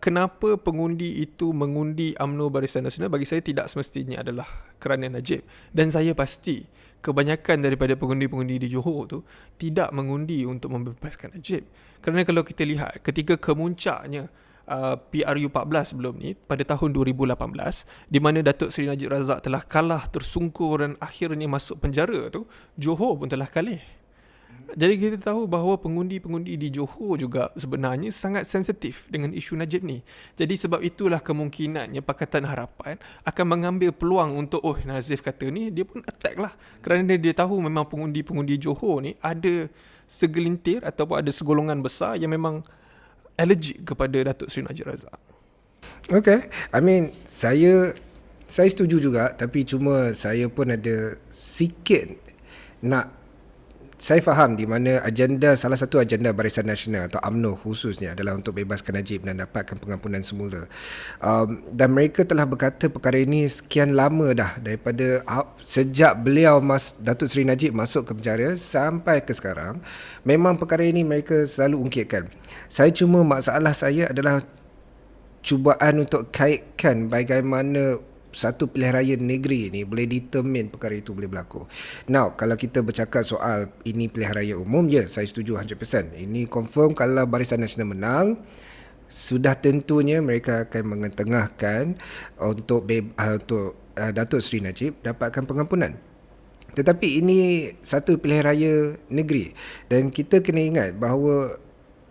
S1: kenapa pengundi itu mengundi UMNO Barisan Nasional, bagi saya tidak semestinya adalah kerana Najib. Dan saya pasti kebanyakan daripada pengundi-pengundi di Johor tu tidak mengundi untuk membebaskan Najib. Kerana kalau kita lihat ketika kemuncaknya PRU 14 sebelum ni pada tahun 2018, di mana Datuk Seri Najib Razak telah kalah tersungkur dan akhirnya masuk penjara tu, Johor pun telah kalah. Jadi kita tahu bahawa pengundi-pengundi di Johor juga sebenarnya sangat sensitif dengan isu Najib ni. Jadi sebab itulah kemungkinannya Pakatan Harapan akan mengambil peluang untuk Nazif kata ni, dia pun attack lah. Kerana dia tahu memang pengundi-pengundi Johor ni ada segelintir ataupun ada segolongan besar yang memang allergic kepada Datuk Seri Najib Razak.
S2: Okay, I mean saya setuju juga, tapi cuma saya pun ada sikit nak, saya faham di mana salah satu agenda Barisan Nasional atau UMNO khususnya adalah untuk bebaskan Najib dan dapatkan pengampunan semula. Dan mereka telah berkata perkara ini sekian lama dah, daripada sejak beliau Datuk Seri Najib masuk ke penjara sampai ke sekarang. Memang perkara ini mereka selalu ungkitkan. Masalah saya adalah cubaan untuk kaitkan bagaimana satu pilihan raya negeri ni boleh determine perkara itu boleh berlaku. Now, kalau kita bercakap soal ini pilihan raya umum, ya, saya setuju 100%. Ini confirm kalau Barisan Nasional menang, sudah tentunya mereka akan mengetengahkan untuk Datuk Seri Najib dapatkan pengampunan. Tetapi ini satu pilihan raya negeri dan kita kena ingat bahawa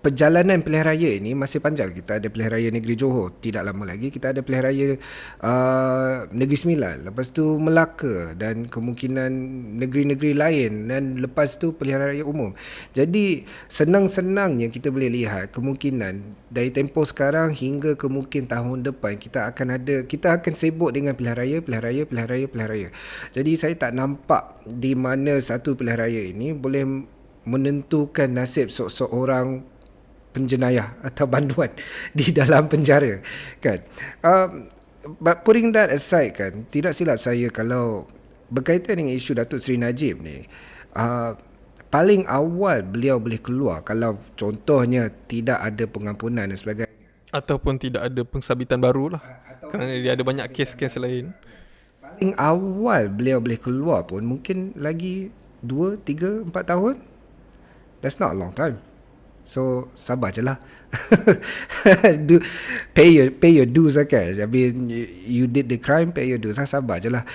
S2: perjalanan pilihan raya ini masih panjang. Kita ada pilihan raya negeri Johor, tidak lama lagi kita ada pilihan raya Negeri Sembilan, lepas tu Melaka dan kemungkinan negeri-negeri lain, dan lepas tu pilihan raya umum. Jadi senang-senangnya kita boleh lihat kemungkinan dari tempoh sekarang hingga kemungkinan tahun depan kita akan sibuk dengan pilihan raya. Jadi saya tak nampak di mana satu pilihan raya ini boleh menentukan nasib seorang penjenayah atau banduan di dalam penjara, kan. But putting that aside, kan, tidak silap saya kalau berkaitan dengan isu Datuk Seri Najib ni, paling awal beliau boleh keluar kalau contohnya tidak ada pengampunan dan sebagainya,
S1: ataupun tidak ada pengsabitan baru lah, kerana dia ada banyak kes-kes lain.
S2: Paling awal beliau boleh keluar pun mungkin lagi 2, 3, 4 tahun. That's not a long time. So sabar je lah. pay your dues lah, kan. I mean, you did the crime, pay your dues lah. Sabar je lah.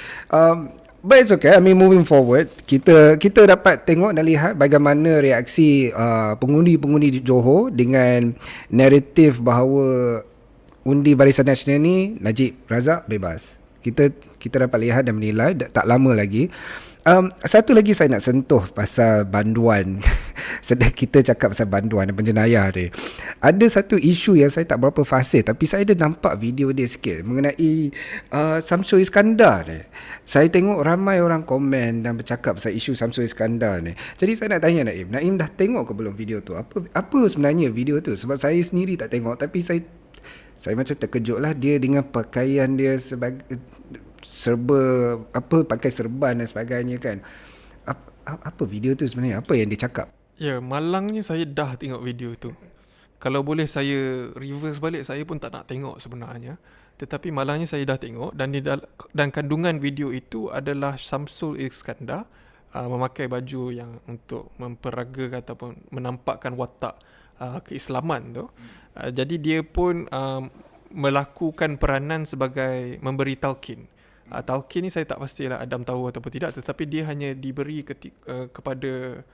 S2: But it's okay. I mean, moving forward, kita dapat tengok dan lihat bagaimana reaksi pengundi-pengundi di Johor dengan naratif bahawa undi Barisan Nasional ni Najib Razak bebas. Kita dapat lihat dan menilai tak lama lagi. Satu lagi saya nak sentuh pasal banduan. Sedang kita cakap pasal banduan dan penjenayah ni, ada satu isu yang saya tak berapa fasih, tapi saya ada nampak video dia sikit mengenai Samsul Iskandar ni. Saya tengok ramai orang komen dan bercakap pasal isu Samsul Iskandar ni. Jadi saya nak tanya Naim dah tengok ke belum video tu? Apa sebenarnya video tu? Sebab saya sendiri tak tengok, tapi saya macam terkejut lah, dia dengan pakaian dia sebagai pakai serban dan sebagainya, kan. Apa video tu sebenarnya? Apa yang dia cakap?
S1: Ya, malangnya saya dah tengok video tu. Kalau boleh saya reverse balik, saya pun tak nak tengok sebenarnya. Tetapi malangnya saya dah tengok, dan kandungan video itu adalah Samsul Iskandar memakai baju yang untuk memperagakan ataupun menampakkan watak keislaman tu. Jadi dia pun melakukan peranan sebagai memberi talqin. Talqin ni saya tak pastilah Adam tahu ataupun tidak, tetapi dia hanya diberi kepada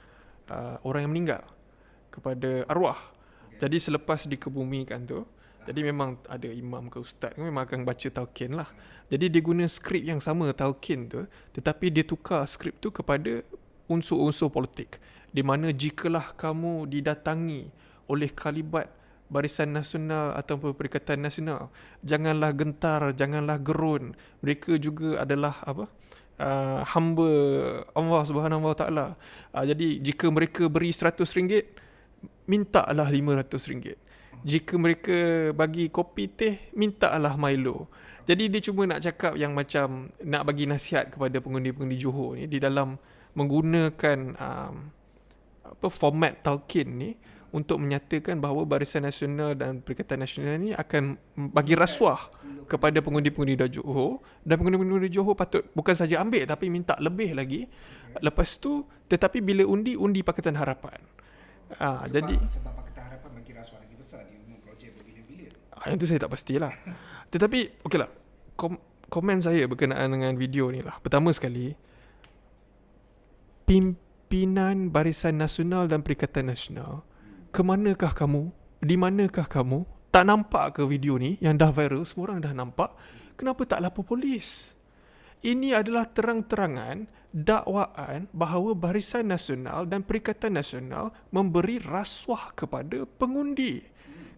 S1: orang yang meninggal, kepada arwah. Jadi selepas dikebumikan tu, jadi memang ada imam ke ustaz memang akan baca talqin lah. Jadi dia guna skrip yang sama talqin tu, tetapi dia tukar skrip tu kepada unsur-unsur politik, di mana jikalah kamu didatangi oleh kalibat Barisan Nasional ataupun Perikatan Nasional, janganlah gentar, janganlah gerun. Mereka juga adalah hamba Allah Subhanahu Wa Taala. Jadi jika mereka beri RM100, mintalah RM500. Jika mereka bagi kopi teh, mintalah Milo. Jadi dia cuma nak cakap yang macam nak bagi nasihat kepada pengundi-pengundi Johor ni di dalam menggunakan format talqin ni untuk menyatakan bahawa Barisan Nasional dan Perikatan Nasional ni akan bagi rasuah kepada pengundi-pengundi di Johor, dan pengundi-pengundi di Johor patut bukan saja ambil tapi minta lebih lagi. Lepas tu, tetapi bila undi Pakatan Harapan. Jadi
S2: sebab Pakatan Harapan bagi rasuah lagi besar di umum projek berbilion-bilion.
S1: Yang tu saya tak pastilah. Tetapi okeylah, komen saya berkenaan dengan video ni lah. Pertama sekali, pimpinan Barisan Nasional dan Perikatan Nasional, ke manakah kamu? Di manakah kamu? Tak nampak ke video ni yang dah viral, semua orang dah nampak? Kenapa tak lapor polis? Ini adalah terang-terangan dakwaan bahawa Barisan Nasional dan Perikatan Nasional memberi rasuah kepada pengundi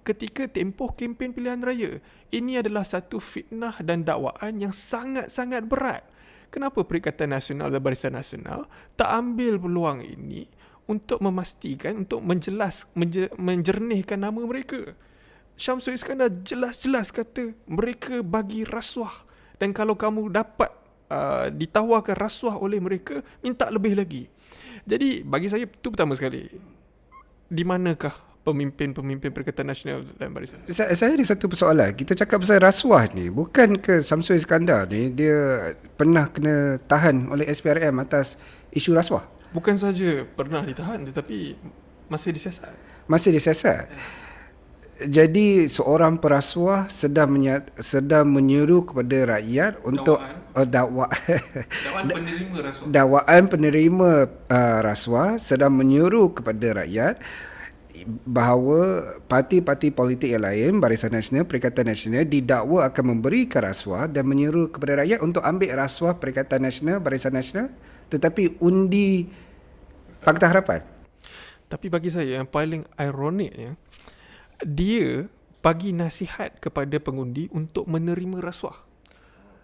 S1: ketika tempoh kempen pilihan raya. Ini adalah satu fitnah dan dakwaan yang sangat-sangat berat. Kenapa Perikatan Nasional dan Barisan Nasional tak ambil peluang ini untuk memastikan, untuk menjernihkan nama mereka? Syamsul Iskandar jelas-jelas kata mereka bagi rasuah, dan kalau kamu dapat ditawarkan rasuah oleh mereka, minta lebih lagi. Jadi bagi saya itu pertama sekali, di manakah pemimpin-pemimpin Perikatan Nasional dan Barisan?
S2: Saya ada satu persoalan. Kita cakap pasal rasuah ni, bukan ke Syamsul Iskandar ni dia pernah kena tahan oleh SPRM atas isu rasuah?
S1: Bukan saja pernah ditahan, tetapi masih disiasat.
S2: Masih disiasat. Jadi seorang perasuah sedang menyuruh kepada rakyat untuk dakwaan penerima rasuah sedang menyuruh kepada rakyat bahawa parti-parti politik yang lain, Barisan Nasional, Perikatan Nasional didakwa akan memberikan rasuah dan menyuruh kepada rakyat untuk ambil rasuah Perikatan Nasional, Barisan Nasional, tetapi undi Pakatan Harapan.
S1: Tapi bagi saya yang paling ironiknya, dia bagi nasihat kepada pengundi untuk menerima rasuah.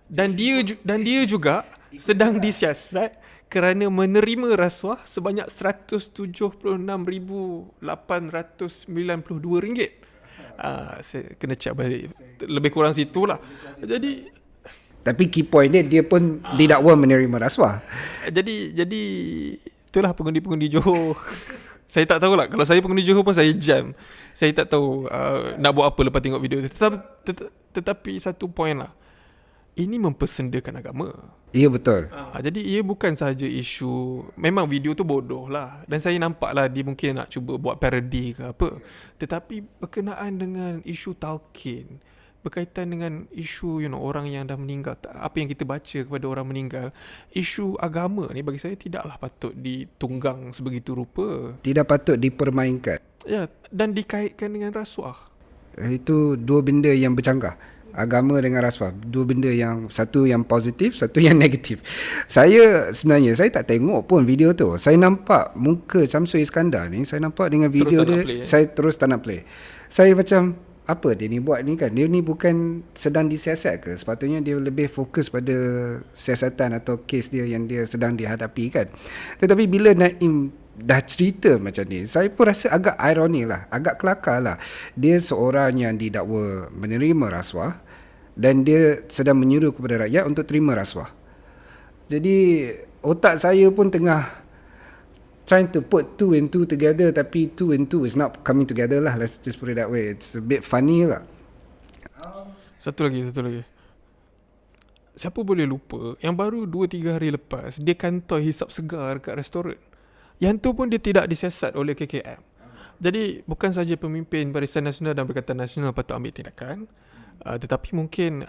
S1: Dan dia juga sedang disiasat kerana menerima rasuah sebanyak RM176,892. Saya kena check balik. Lebih kurang situlah. Jadi
S2: tapi key point dia pun didakwa menerima rasuah.
S1: Jadi itulah pengundi-pengundi Johor. Saya tak tahulah. Kalau saya pengundi Johor pun saya jam. Saya tak tahu nak buat apa lepas tengok video. Tetapi satu point lah, ini mempersendakan agama.
S2: Ya, betul.
S1: Jadi ia bukan sahaja isu, memang video tu bodoh lah, dan saya nampak lah dia mungkin nak cuba buat parody ke apa. Tetapi berkenaan dengan isu talqin, berkaitan dengan isu orang yang dah meninggal, apa yang kita baca kepada orang meninggal, isu agama ni bagi saya tidaklah patut ditunggang sebegitu rupa. Tidak
S2: patut dipermainkan.
S1: Ya, dan dikaitkan dengan rasuah.
S2: Itu dua benda yang bercanggah. Agama dengan rasuah, dua benda yang, satu yang positif, satu yang negatif. Saya tak tengok pun video tu. Saya nampak muka Syamsul Iskandar ni, saya nampak dengan video dia, saya terus tak nak play. Saya macam, apa dia ni buat ni kan? Dia ni bukan sedang disiasat ke? Sepatutnya dia lebih fokus pada siasatan atau kes dia yang dia sedang dihadapi kan. Tetapi bila Naim dah cerita macam ni, saya pun rasa agak ironi lah, agak kelakar lah. Dia seorang yang didakwa menerima rasuah dan dia sedang menyuruh kepada rakyat untuk terima rasuah. Jadi otak saya pun tengah trying to put two and two together, tapi two and two is not coming together lah. Let's just put it that way. It's a bit funny lah.
S1: Satu lagi. Siapa boleh lupa yang baru 2-3 hari lepas dia kantoi hisap segar kat restoran. Yang tu pun dia tidak disiasat oleh KKM. Jadi bukan saja pemimpin Barisan Nasional dan Perikatan Nasional patut ambil tindakan, tetapi mungkin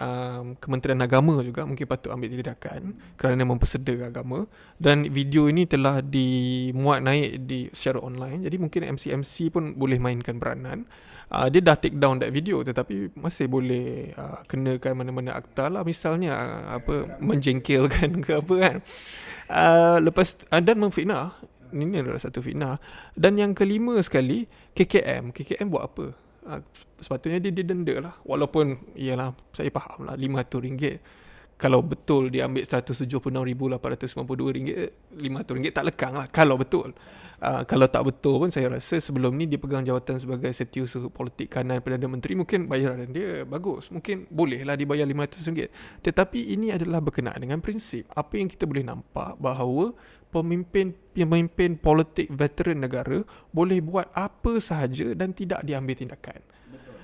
S1: Kementerian Agama juga mungkin patut ambil tindakan kerana mempersedakan agama. Dan video ini telah dimuat naik secara online, jadi mungkin MC pun boleh mainkan peranan. Dia dah take down that video, tetapi masih boleh kenakan mana-mana akta lah, misalnya menjengkelkan ke apa kan. Lepas dan memfitnah. Ini adalah satu fitnah. Dan yang kelima sekali, KKM buat apa? Sepatutnya dia didenda lah. Walaupun iyalah, saya faham lah, RM500. Kalau betul dia ambil RM176,892, RM500 tak lekang lah kalau betul. Kalau tak betul pun saya rasa sebelum ni dia pegang jawatan sebagai Setiausaha Politik Kanan Perdana Menteri, mungkin bayaran dia bagus, mungkin bolehlah dibayar RM500. Tetapi ini adalah berkenaan dengan prinsip. Apa yang kita boleh nampak bahawa pemimpin politik veteran negara boleh buat apa sahaja dan tidak diambil tindakan. Betul.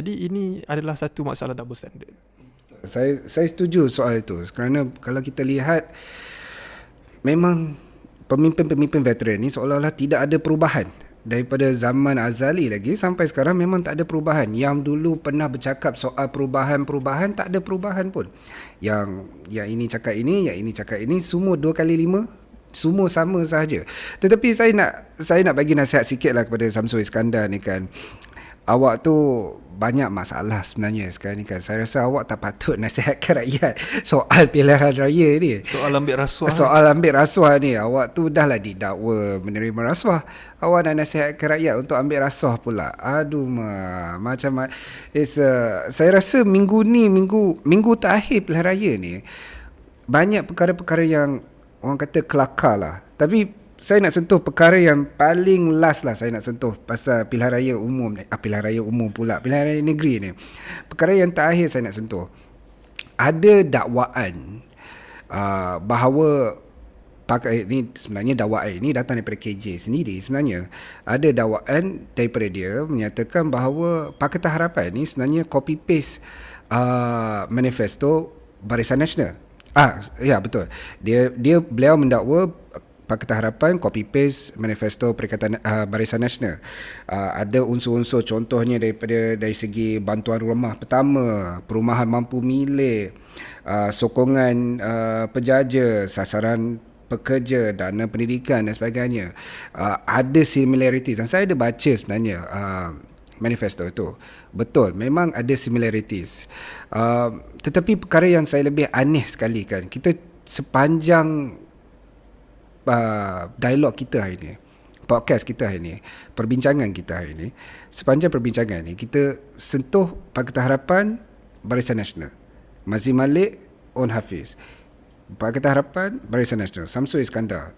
S1: Jadi ini adalah satu masalah double standard.
S2: Saya setuju soal itu, kerana kalau kita lihat memang pemimpin-pemimpin veteran ni seolah-olah tidak ada perubahan. Daripada zaman azali lagi sampai sekarang memang tak ada perubahan. Yang dulu pernah bercakap soal perubahan, tak ada perubahan pun. Yang ini cakap ini, yang ini cakap ini, semua 2 kali 5 semua sama sahaja. Tetapi saya nak bagi nasihat sikit lah kepada Samsul Iskandar ni kan. Awak tu banyak masalah sebenarnya sekarang ni kan. Saya rasa awak tak patut nasihatkan rakyat soal pilihan raya ni.
S1: Soal ambil rasuah.
S2: Soal ambil rasuah ni. Awak tu dah lah didakwa menerima rasuah. Awak nak nasihatkan rakyat untuk ambil rasuah pula. Aduh macam saya rasa minggu terakhir pilihan raya ni banyak perkara-perkara yang orang kata kelakar lah. Tapi saya nak sentuh perkara yang paling last lah. Saya nak sentuh pasal pilihan raya umum ni. Pilihan raya umum pula, pilihan raya negeri ni. Perkara yang terakhir saya nak sentuh, ada dakwaan bahawa ini sebenarnya dakwaan ini datang daripada KJ sendiri. Sebenarnya ada dakwaan daripada dia menyatakan bahawa Pakatan Harapan ni sebenarnya copy paste manifesto Barisan Nasional. Ya betul. Beliau mendakwa Pakatan Harapan copy paste manifesto Perikatan Barisan Nasional. Ada unsur-unsur contohnya dari segi bantuan rumah pertama, perumahan mampu milik, sokongan pejaja, sasaran pekerja, dana pendidikan dan sebagainya. Ada similarities dan saya ada baca sebenarnya manifesto itu. Betul, memang ada similarities. Tetapi perkara yang saya lebih aneh sekali kan, kita sepanjang dialog kita hari ni, podcast kita hari ni, perbincangan kita hari ni, sepanjang perbincangan ni kita sentuh Pakatan Harapan, Barisan Nasional, Mazzi Malik, On Hafiz, Pakatan Harapan, Barisan Nasional, Samsul Iskandar.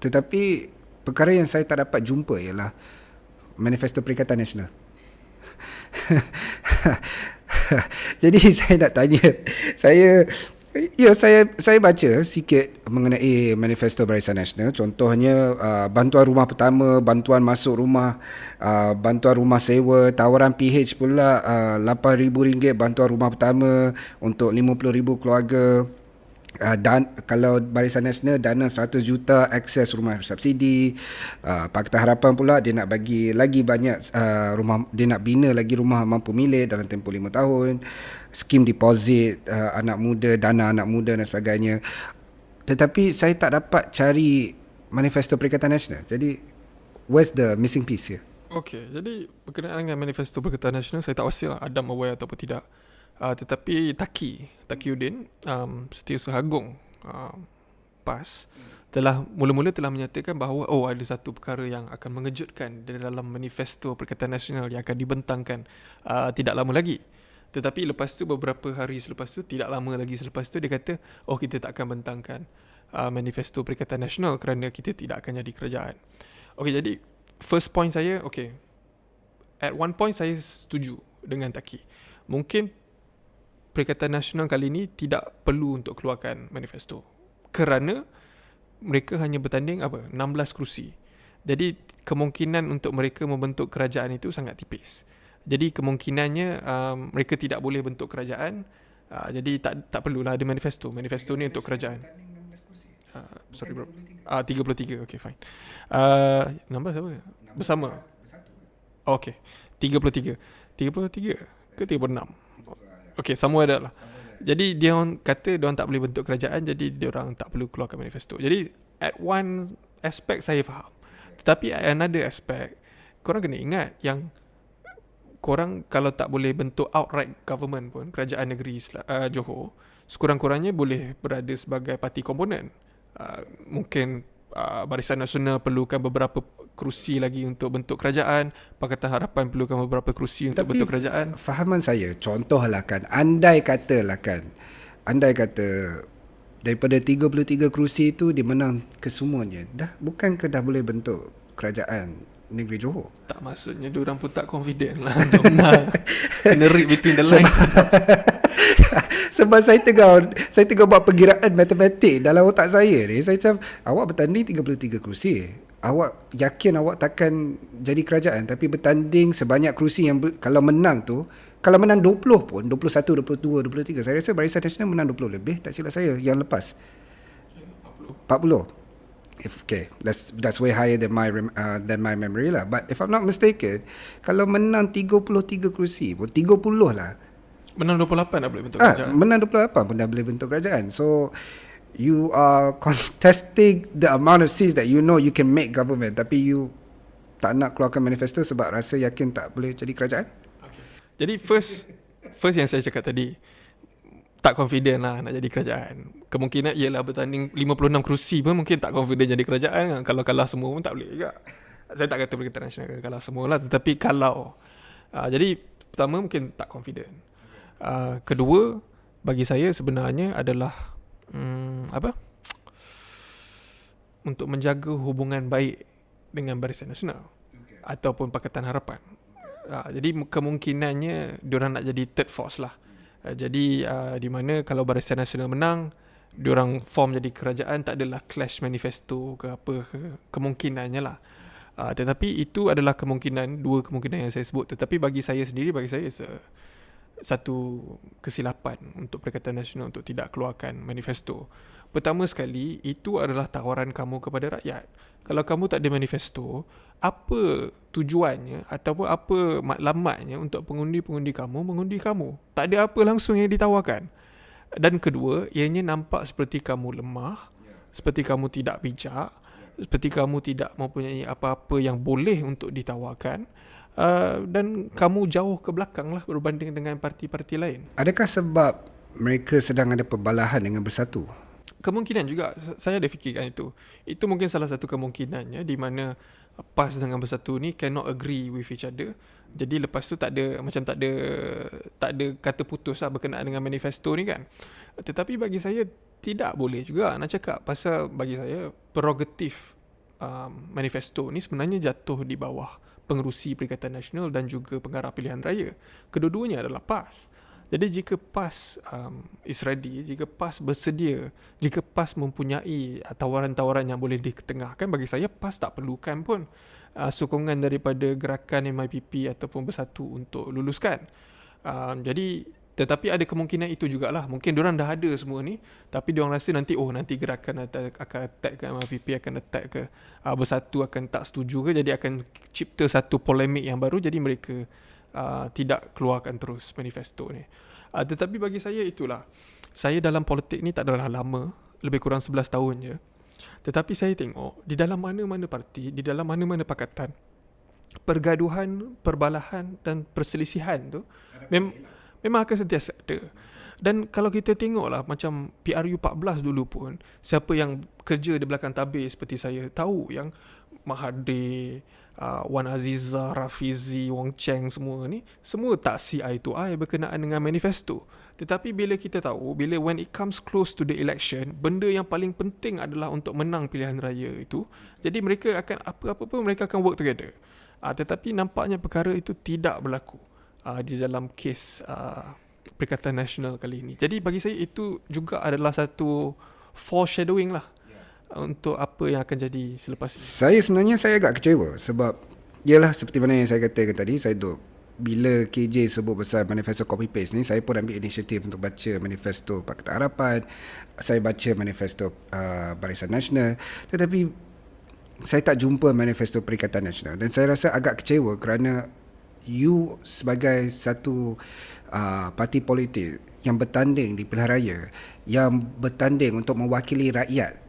S2: Tetapi perkara yang saya tak dapat jumpa ialah manifesto Perikatan Nasional. Jadi saya nak tanya, saya baca sikit mengenai manifesto Barisan Nasional. Contohnya bantuan rumah pertama, bantuan masuk rumah, bantuan rumah sewa, tawaran PH pula RM8,000 bantuan rumah pertama untuk 50,000 keluarga. Dan kalau Barisan Nasional dana 100 juta akses rumah subsidi. Pakatan Harapan pula dia nak bagi lagi banyak rumah, dia nak bina lagi rumah mampu milik dalam tempoh 5 tahun. Skim deposit anak muda, dana anak muda dan sebagainya. Tetapi saya tak dapat cari manifesto Perikatan Nasional. Jadi where's the missing piece here?
S1: Okey, jadi berkenaan dengan manifesto Perikatan Nasional, saya tak pastilah Adam aware ataupun tidak. Tetapi Taqiyuddin Setiausaha Agong PAS telah mula-mula menyatakan bahawa ada satu perkara yang akan mengejutkan di dalam manifesto Perikatan Nasional yang akan dibentangkan tidak lama lagi. Tetapi lepas tu, beberapa hari selepas tu, tidak lama lagi selepas tu, dia kata kita tak akan bentangkan manifesto Perikatan Nasional kerana kita tidak akan jadi kerajaan. Okey, jadi first point saya, at one point saya setuju dengan Taqi. Mungkin Perikatan Nasional kali ini tidak perlu untuk keluarkan manifesto kerana mereka hanya bertanding 16 kerusi. Jadi kemungkinan untuk mereka membentuk kerajaan itu sangat tipis. Jadi kemungkinannya mereka tidak boleh bentuk kerajaan. Jadi tak perlulah ada manifesto. Manifesto ni untuk kerajaan. Sorry bro. 33. Okay, fine. Nombor siapa? Bersama. Okay. 33 ke 36? Okay, semua ada lah. Jadi dia orang kata dia orang tak boleh bentuk kerajaan, jadi dia orang tak perlu keluarkan manifesto. Jadi at one aspect saya faham. Tetapi at another aspect, korang kena ingat yang korang kalau tak boleh bentuk outright government pun, kerajaan negeri Johor, sekurang-kurangnya boleh berada sebagai parti komponen. Mungkin Barisan Nasional perlukan beberapa kerusi lagi untuk bentuk kerajaan, Pakatan Harapan perlukan beberapa kerusi untuk bentuk kerajaan.
S2: Fahaman saya, contohlah kan, andai kata daripada 33 kerusi itu dia menang kesemuanya, bukankah dah boleh bentuk kerajaan negeri Johor?
S1: Tak, maksudnya diorang pun tak confident lah untuk menang. Kena read between the lines.
S2: Sebab saya tengah buat perkiraan matematik dalam otak saya ni. Saya macam, awak bertanding 33 kerusi, awak yakin awak takkan jadi kerajaan, tapi bertanding sebanyak kerusi yang kalau menang 20 pun, 21, 22, 23, saya rasa Barisan Nasional menang 20 lebih, tak silap saya yang lepas 40. Okay, that's way higher than my memory lah. But if I'm not mistaken, kalau menang 33 kerusi pun 30 lah.
S1: Menang 28 dah boleh bentuk kerajaan.
S2: Menang 28 pun dah boleh bentuk kerajaan. So You are contesting the amount of seats that you know you can make government, tapi you tak nak keluarkan manifesto sebab rasa yakin tak boleh jadi kerajaan.
S1: Jadi first yang saya cakap tadi, tak confident lah nak jadi kerajaan. Kemungkinan ialah bertanding 56 kerusi pun mungkin tak confident jadi kerajaan. Kalau kalah semua pun tak boleh juga. Saya tak kata Perikatan Nasional kalah semua lah, tetapi kalau jadi pertama mungkin tak confident. Kedua, bagi saya sebenarnya adalah untuk menjaga hubungan baik dengan Barisan Nasional ataupun Pakatan Harapan. Jadi kemungkinannya diorang nak jadi third force lah. Jadi di mana kalau Barisan Nasional menang, diorang form jadi kerajaan, tak adalah clash manifesto ke apa ke, kemungkinannya lah. Tetapi itu adalah dua kemungkinan yang saya sebut. Tetapi bagi saya sendiri, satu kesilapan untuk Perikatan Nasional untuk tidak keluarkan manifesto. Pertama sekali, itu adalah tawaran kamu kepada rakyat. Kalau kamu tak ada manifesto, apa tujuannya ataupun apa matlamatnya untuk pengundi-pengundi kamu mengundi kamu? Tak ada apa langsung yang ditawarkan. Dan kedua, ianya nampak seperti kamu lemah, seperti kamu tidak bijak, seperti kamu tidak mempunyai apa-apa yang boleh untuk ditawarkan, dan kamu jauh ke belakang lah berbanding dengan parti-parti lain.
S2: Adakah sebab mereka sedang ada perbalahan dengan Bersatu?
S1: Kemungkinan juga, saya ada fikirkan itu. Itu mungkin salah satu kemungkinannya di mana PAS dengan Bersatu ni cannot agree with each other. Jadi lepas tu tak ada kata putus lah berkenaan dengan manifesto ni kan. Tetapi bagi saya tidak boleh juga nak cakap, pasal bagi saya prerogatif manifesto ni sebenarnya jatuh di bawah pengerusi Perikatan Nasional dan juga pengarah pilihan raya. Kedua-duanya adalah PAS. Jadi jika PAS is ready, jika PAS bersedia, jika PAS mempunyai tawaran-tawaran yang boleh diketengahkan, bagi saya PAS tak perlukan pun sokongan daripada gerakan MIPP ataupun Bersatu untuk luluskan. Tetapi ada kemungkinan itu jugalah. Mungkin diorang dah ada semua ni, tapi diorang rasa nanti gerakan akan attack ke MIPP, akan attack ke Bersatu, akan tak setuju ke, jadi akan cipta satu polemik yang baru, jadi mereka tidak keluarkan terus manifesto ni. Tetapi bagi saya itulah, saya dalam politik ni tak adalah lama, lebih kurang 11 tahun je. Tetapi saya tengok di dalam mana-mana parti, di dalam mana-mana pakatan, pergaduhan, perbalahan dan perselisihan tu memang akan sentiasa ada. Dan kalau kita tengoklah macam PRU 14 dulu pun, siapa yang kerja di belakang tabir seperti saya tahu yang Mahathir, Wan Azizah, Rafizi, Wong Cheng semua ni, semua tak see eye to eye berkenaan dengan manifesto. Tetapi bila kita tahu, when it comes close to the election, benda yang paling penting adalah untuk menang pilihan raya itu, jadi mereka akan apa-apa pun mereka akan work together. Tetapi nampaknya perkara itu tidak berlaku di dalam kes Perikatan Nasional kali ini. Jadi bagi saya itu juga adalah satu foreshadowing lah untuk apa yang akan jadi selepas ini.
S2: Saya agak kecewa sebab ialah seperti mana yang saya katakan tadi, saya duduk bila KJ sebut pasal manifesto copy paste ni, saya pun ambil inisiatif untuk baca manifesto Pakatan Harapan, saya baca manifesto Barisan Nasional, tetapi saya tak jumpa manifesto Perikatan Nasional, dan saya rasa agak kecewa kerana you sebagai satu parti politik yang bertanding di pilihan raya, yang bertanding untuk mewakili rakyat,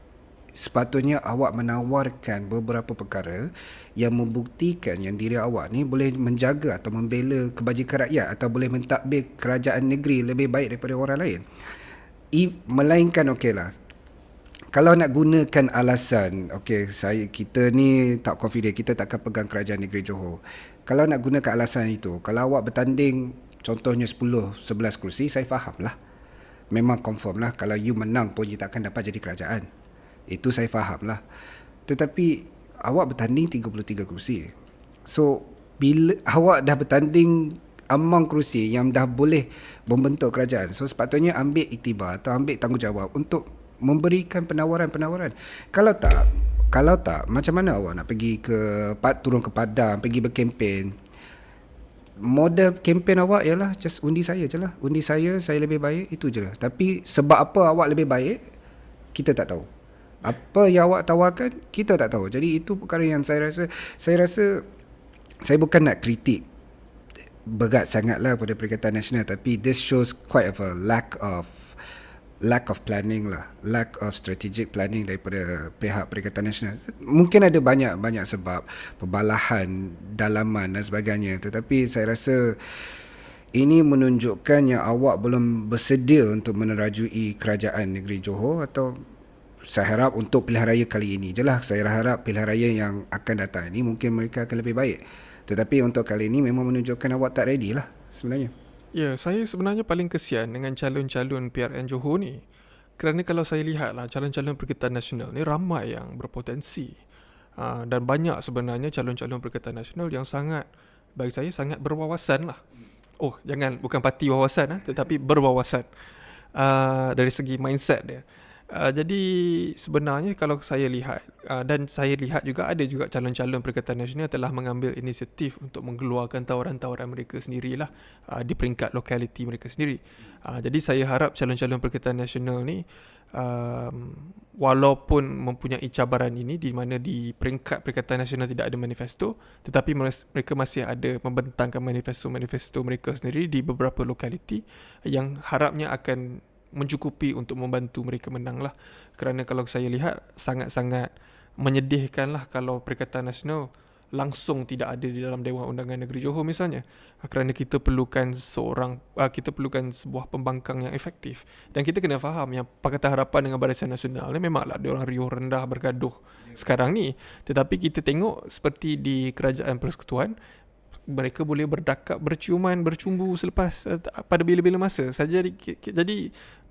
S2: sepatutnya awak menawarkan beberapa perkara yang membuktikan yang diri awak ni boleh menjaga atau membela kebajikan rakyat atau boleh mentadbir kerajaan negeri lebih baik daripada orang lain. Melainkan okeylah, kalau nak gunakan alasan kita ni tak confident, kita takkan pegang kerajaan negeri Johor. Kalau nak gunakan alasan itu, kalau awak bertanding contohnya 10-11 kerusi, saya faham lah, memang confirm lah kalau you menang pun you takkan dapat jadi kerajaan. Itu saya faham lah. Tetapi awak bertanding 33 kerusi. So bila awak dah bertanding among kerusi yang dah boleh membentuk kerajaan, so sepatutnya ambil iktibar atau ambil tanggungjawab untuk memberikan penawaran-penawaran. Kalau tak, macam mana awak nak pergi turun ke Padang, pergi berkempen? Model kempen awak ialah just undi saya je lah. Undi saya lebih baik, itu je lah. Tapi sebab apa awak lebih baik, kita tak tahu. Apa yang awak tawarkan, kita tak tahu. Jadi itu perkara yang saya rasa saya bukan nak kritik berat sangatlah pada Perikatan Nasional, tapi this shows quite of a lack of lack of planning lah, lack of strategic planning daripada pihak Perikatan Nasional. Mungkin ada banyak sebab, pembalahan, dalaman dan sebagainya, tetapi saya rasa ini menunjukkan yang awak belum bersedia untuk menerajui kerajaan negeri Johor. Atau saya harap untuk pilihan raya kali ini je lah, saya harap pilihan raya yang akan datang ini mungkin mereka akan lebih baik. Tetapi untuk kali ini memang menunjukkan awak tak ready lah sebenarnya.
S1: Ya, saya sebenarnya paling kesian dengan calon-calon PRN Johor ni. Kerana kalau saya lihat lah, calon-calon Perikatan Nasional ni ramai yang berpotensi. Dan banyak sebenarnya calon-calon Perikatan Nasional yang sangat, bagi saya, sangat berwawasan lah. Oh, jangan, bukan parti wawasan tetapi berwawasan dari segi mindset dia. Jadi sebenarnya kalau saya lihat, dan saya lihat juga ada juga calon-calon Perikatan Nasional telah mengambil inisiatif untuk mengeluarkan tawaran-tawaran mereka sendirilah di peringkat lokaliti mereka sendiri. Jadi saya harap calon-calon Perikatan Nasional ni walaupun mempunyai cabaran ini di mana di peringkat Perikatan Nasional tidak ada manifesto, tetapi mereka masih ada membentangkan manifesto-manifesto mereka sendiri di beberapa lokaliti yang harapnya akan mencukupi untuk membantu mereka menang lah. Kerana kalau saya lihat sangat-sangat menyedihkan lah kalau Perikatan Nasional langsung tidak ada di dalam Dewan Undangan Negeri Johor misalnya. Kerana kita perlukan sebuah pembangkang yang efektif. Dan kita kena faham yang Pakatan Harapan dengan Barisan Nasional ni memanglah diorang riuh rendah bergaduh sekarang ni. Tetapi kita tengok seperti di Kerajaan Persekutuan, mereka boleh berdakap, berciuman, bercumbu selepas pada bila-bila masa. Jadi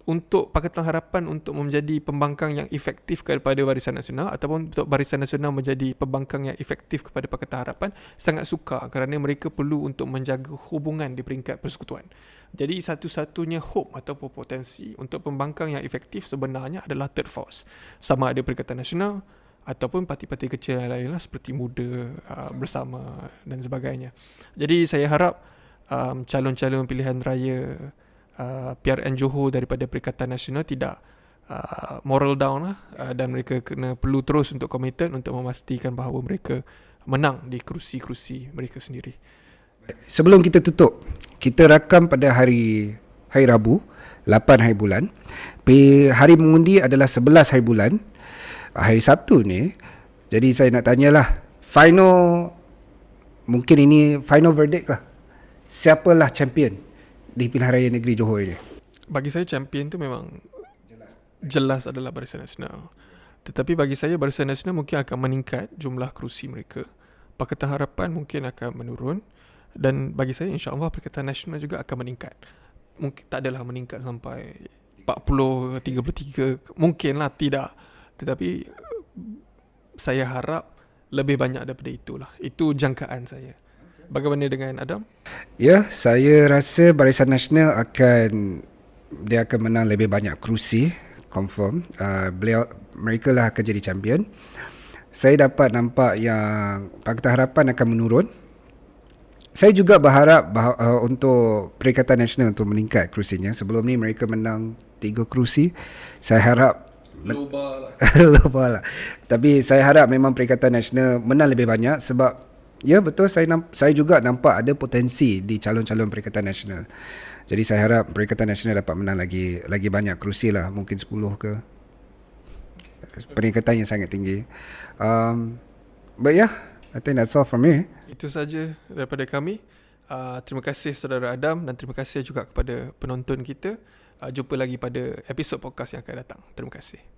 S1: untuk Pakatan Harapan untuk menjadi pembangkang yang efektif kepada Barisan Nasional ataupun untuk Barisan Nasional menjadi pembangkang yang efektif kepada Pakatan Harapan sangat sukar kerana mereka perlu untuk menjaga hubungan di peringkat persekutuan. Jadi satu-satunya hope atau potensi untuk pembangkang yang efektif sebenarnya adalah third force. Sama ada Perikatan Nasional ataupun parti-parti kecil yang lain lah seperti Muda Bersama dan sebagainya. Jadi saya harap calon-calon pilihan raya PRN Johor daripada Perikatan Nasional tidak moral down lah, dan mereka perlu terus untuk committed untuk memastikan bahawa mereka menang di kerusi-kerusi mereka sendiri.
S2: Sebelum kita tutup, kita rakam pada hari Rabu 8 hari bulan. Hari mengundi adalah 11 hari bulan, hari Sabtu ni. Jadi saya nak tanyalah, mungkin ini final verdict lah, siapalah champion di pilihan raya negeri Johor ini?
S1: Bagi saya champion tu memang jelas adalah Barisan Nasional. Tetapi bagi saya Barisan Nasional mungkin akan meningkat jumlah kerusi mereka. Pakatan Harapan mungkin akan menurun. Dan bagi saya insya-Allah Perikatan Nasional juga akan meningkat. Mungkin tak adalah meningkat sampai 40, 33, mungkinlah tidak. Tetapi saya harap lebih banyak daripada itulah. Itu jangkaan saya. Bagaimana dengan Adam?
S2: Ya, saya rasa Barisan Nasional akan menang lebih banyak kerusi, confirm. Mereka lah akan jadi champion. Saya dapat nampak yang Pakatan Harapan akan menurun. Saya juga berharap untuk Perikatan Nasional untuk meningkat kerusinya. Sebelum ni mereka menang 3 kerusi. Saya harap Loba lah. Tapi saya harap memang Perikatan Nasional menang lebih banyak sebab ya betul, saya juga nampak ada potensi di calon-calon Perikatan Nasional. Jadi saya harap Perikatan Nasional dapat menang lagi banyak kerusi lah, mungkin 10 ke. Peringkatan yang sangat tinggi. But yeah, I think that's all from me.
S1: Itu saja daripada kami. Terima kasih saudara Adam dan terima kasih juga kepada penonton kita. Jumpa lagi pada episod podcast yang akan datang. Terima kasih.